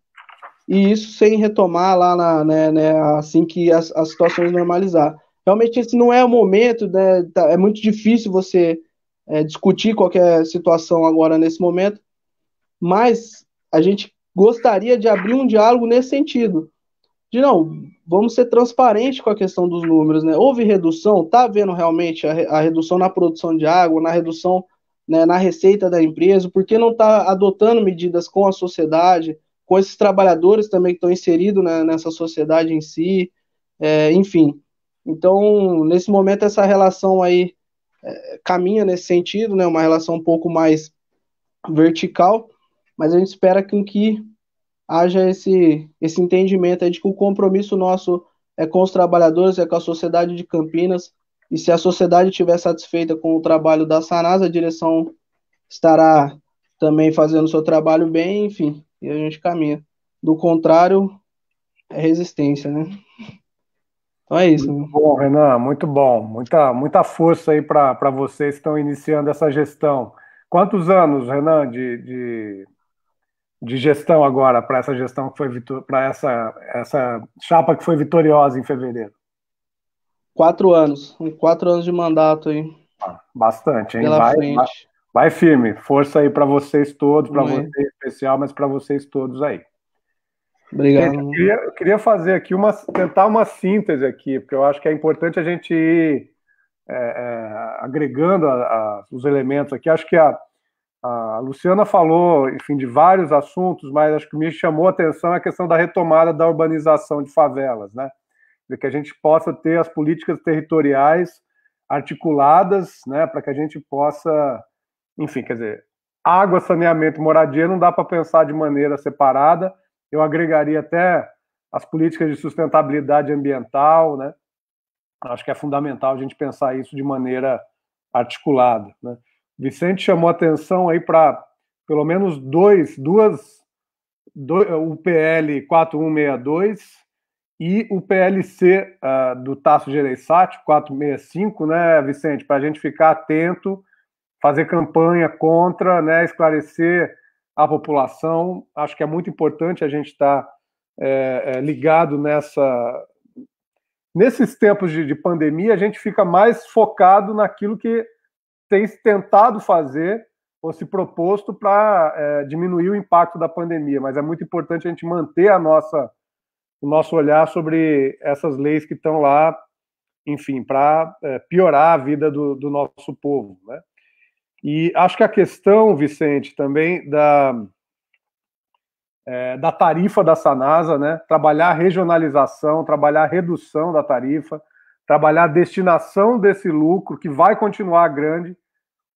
e isso sem retomar lá assim que as situações normalizar. Realmente esse não é o momento, né, é muito difícil você discutir qualquer situação agora nesse momento, mas a gente gostaria de abrir um diálogo nesse sentido, de não, vamos ser transparentes com a questão dos números, né? Houve redução, está havendo realmente a redução na produção de água, na redução, né, na receita da empresa, por que não está adotando medidas com a sociedade, com esses trabalhadores também que estão inseridos, né, nessa sociedade em si, enfim. Então, nesse momento, essa relação aí caminha nesse sentido, né, uma relação um pouco mais vertical, mas a gente espera que haja esse entendimento aí de que o compromisso nosso é com os trabalhadores, é com a sociedade de Campinas, e se a sociedade estiver satisfeita com o trabalho da Sanasa, a direção estará também fazendo o seu trabalho bem, enfim, e a gente caminha. Do contrário, é resistência, né? Então é isso. Muito bom, Renan, muito bom. Muita força aí para vocês que estão iniciando essa gestão. Quantos anos, Renan, de gestão agora, para essa gestão que foi para essa chapa que foi vitoriosa em fevereiro? 4 anos. 4 anos de mandato aí. Bastante, hein? Pela frente. Vai firme. Força aí para vocês todos, para você em especial, mas para vocês todos aí. Obrigado. Gente, eu queria fazer aqui tentar uma síntese aqui, porque eu acho que é importante a gente ir agregando os elementos aqui. Acho que a Luciana falou, enfim, de vários assuntos, mas acho que me chamou a atenção a questão da retomada da urbanização de favelas, né? De que a gente possa ter as políticas territoriais articuladas, né, para que a gente possa, enfim, quer dizer, água, saneamento, moradia não dá para pensar de maneira separada. eu agregaria até as políticas de sustentabilidade ambiental, né? Acho que é fundamental a gente pensar isso de maneira articulada, né? Vicente chamou atenção aí para pelo menos o PL 4162 e o PLC do Tasso Gereissati, 465, né, Vicente, para a gente ficar atento, fazer campanha contra, né, esclarecer a população. Acho que é muito importante a gente estar ligado nesses tempos de pandemia, a gente fica mais focado naquilo que tem tentado fazer ou se proposto para diminuir o impacto da pandemia, mas é muito importante a gente manter o nosso olhar sobre essas leis que estão lá, enfim, para piorar a vida do nosso povo, né? E acho que a questão, Vicente, também da tarifa da Sanasa, né? Trabalhar a regionalização, trabalhar a redução da tarifa, trabalhar a destinação desse lucro, que vai continuar grande.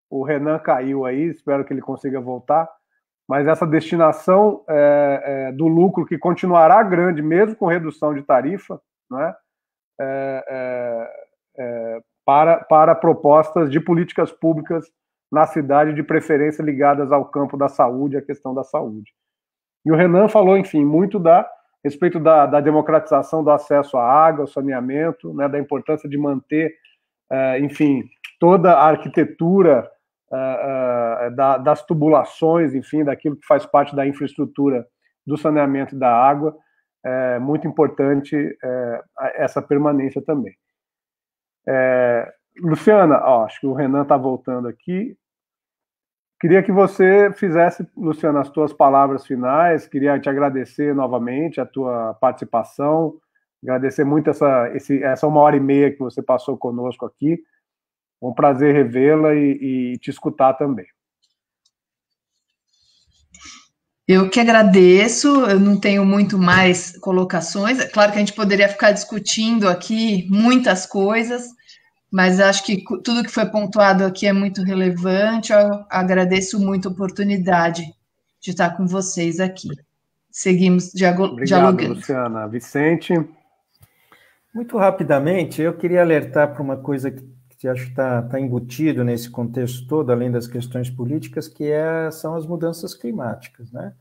O Renan caiu aí, espero que ele consiga voltar, mas essa destinação do lucro, que continuará grande, mesmo com redução de tarifa, né? Para propostas de políticas públicas na cidade, de preferência ligadas ao campo da saúde, à questão da saúde. E o Renan falou, enfim, muito a respeito da democratização do acesso à água, ao saneamento, né, da importância de manter, enfim, toda a arquitetura das tubulações, enfim, daquilo que faz parte da infraestrutura do saneamento e da água. É muito importante essa permanência também. Luciana, acho que o Renan está voltando aqui. Queria que você fizesse, Luciana, as tuas palavras finais. Queria te agradecer novamente a tua participação, agradecer muito essa 1h30 que você passou conosco aqui. Um prazer revê-la e te escutar também. Eu que agradeço, eu não tenho muito mais colocações. É claro que a gente poderia ficar discutindo aqui muitas coisas, mas acho que tudo que foi pontuado aqui é muito relevante. Eu agradeço muito a oportunidade de estar com vocês aqui. Seguimos dialogando. Obrigado, Luciana. Vicente? Muito rapidamente, eu queria alertar para uma coisa que acho que está embutido nesse contexto todo, além das questões políticas, que são as mudanças climáticas, né?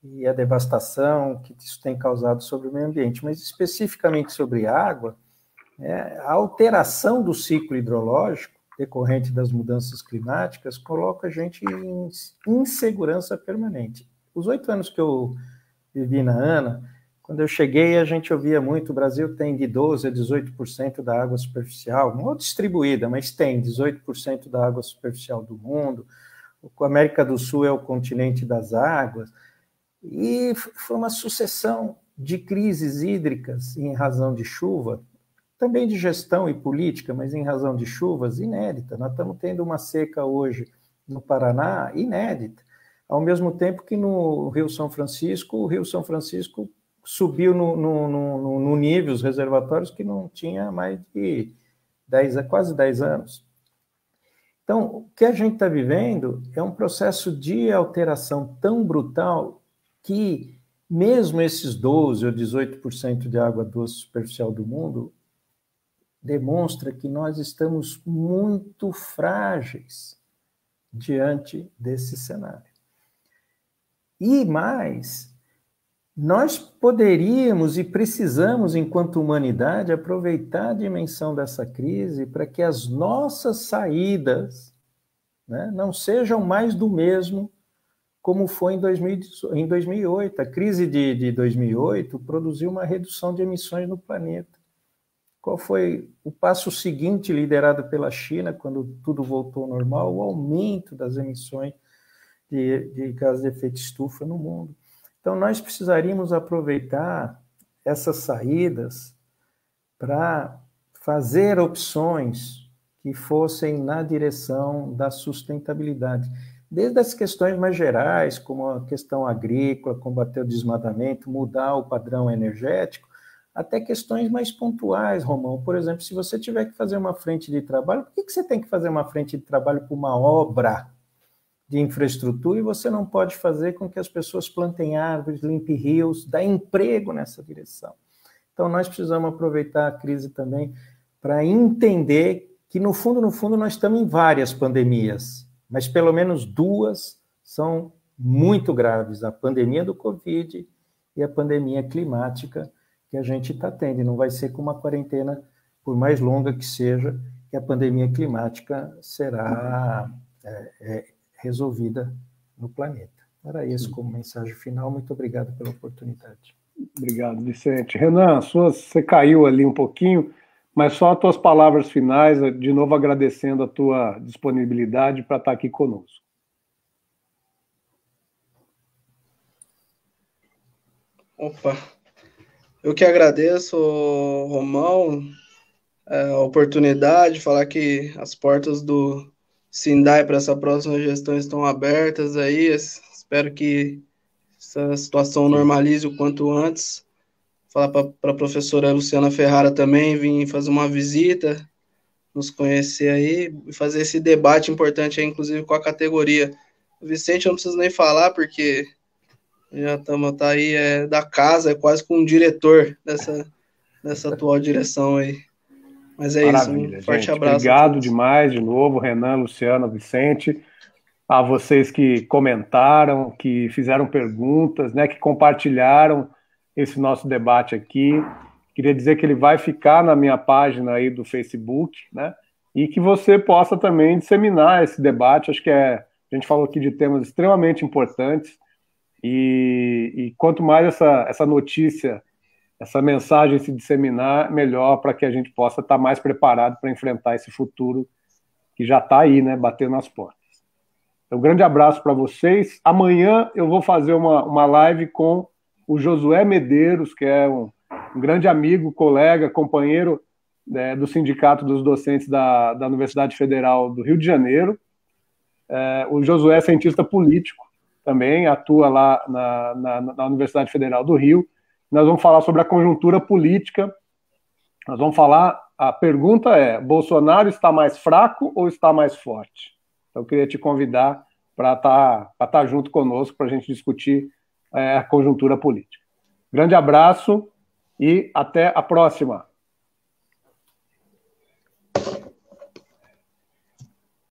E a devastação que isso tem causado sobre o meio ambiente, mas especificamente sobre a água, a alteração do ciclo hidrológico decorrente das mudanças climáticas coloca a gente em insegurança permanente. Os 8 anos que eu vivi na ANA, quando eu cheguei, a gente ouvia muito, o Brasil tem de 12% a 18% da água superficial, não distribuída, mas tem 18% da água superficial do mundo, a América do Sul é o continente das águas, e foi uma sucessão de crises hídricas em razão de chuva, também de gestão e política, mas em razão de chuvas, inédita. Nós estamos tendo uma seca hoje no Paraná, inédita, ao mesmo tempo que no Rio São Francisco, o Rio São Francisco subiu no nível, os reservatórios, que não tinha mais de quase 10 anos. Então, o que a gente está vivendo é um processo de alteração tão brutal que, mesmo esses 12% ou 18% de água doce superficial do mundo, demonstra que nós estamos muito frágeis diante desse cenário. E mais, nós poderíamos e precisamos, enquanto humanidade, aproveitar a dimensão dessa crise para que as nossas saídas, né, não sejam mais do mesmo como foi em 2008. A crise de 2008 produziu uma redução de emissões no planeta. Qual foi o passo seguinte, liderado pela China, quando tudo voltou ao normal? O aumento das emissões de gases de efeito estufa no mundo. Então, nós precisaríamos aproveitar essas saídas para fazer opções que fossem na direção da sustentabilidade. Desde as questões mais gerais, como a questão agrícola, combater o desmatamento, mudar o padrão energético, até questões mais pontuais, Romão. Por exemplo, se você tiver que fazer uma frente de trabalho, por que você tem que fazer uma frente de trabalho para uma obra? de infraestrutura e você não pode fazer com que as pessoas plantem árvores, limpem rios, dá emprego nessa direção. Então, nós precisamos aproveitar a crise também para entender que, no fundo, nós estamos em várias pandemias, mas pelo menos duas são muito graves, a pandemia do Covid e a pandemia climática que a gente está tendo. E não vai ser com uma quarentena, por mais longa que seja, que a pandemia climática será resolvida no planeta. Era isso como mensagem final. Muito obrigado pela oportunidade. Obrigado, Vicente. Renan, você caiu ali um pouquinho, mas só as tuas palavras finais, de novo agradecendo a tua disponibilidade para estar aqui conosco. Opa, eu que agradeço, Romão, a oportunidade de falar que as portas do Sindai para essa próxima gestão estão abertas aí. Espero que essa situação normalize o quanto antes. Falar para a professora Luciana Ferrara também vir fazer uma visita, nos conhecer aí e fazer esse debate importante aí, inclusive com a categoria. O Vicente eu não preciso nem falar, porque já tá aí da casa, é quase com um diretor dessa atual direção aí. Mas é Maravilha, isso, um forte gente. abraço. Obrigado demais de novo, Renan, Luciana, Vicente, a vocês que comentaram, que fizeram perguntas, né, que compartilharam esse nosso debate aqui. Queria dizer que ele vai ficar na minha página aí do Facebook, né, e que você possa também disseminar esse debate. Acho que a gente falou aqui de temas extremamente importantes, e quanto mais essa notícia, essa mensagem se disseminar, melhor para que a gente possa estar mais preparado para enfrentar esse futuro que já está aí, né, batendo nas portas. Então, um grande abraço para vocês. Amanhã eu vou fazer uma live com o Josué Medeiros, que é um grande amigo, colega, companheiro do Sindicato dos Docentes da Universidade Federal do Rio de Janeiro. O Josué é cientista político também, atua lá na Universidade Federal do Rio. Nós vamos falar sobre a conjuntura política. Nós vamos falar, a pergunta é: Bolsonaro está mais fraco ou está mais forte? Então, eu queria te convidar para estar junto conosco para a gente discutir a conjuntura política. Grande abraço e até a próxima.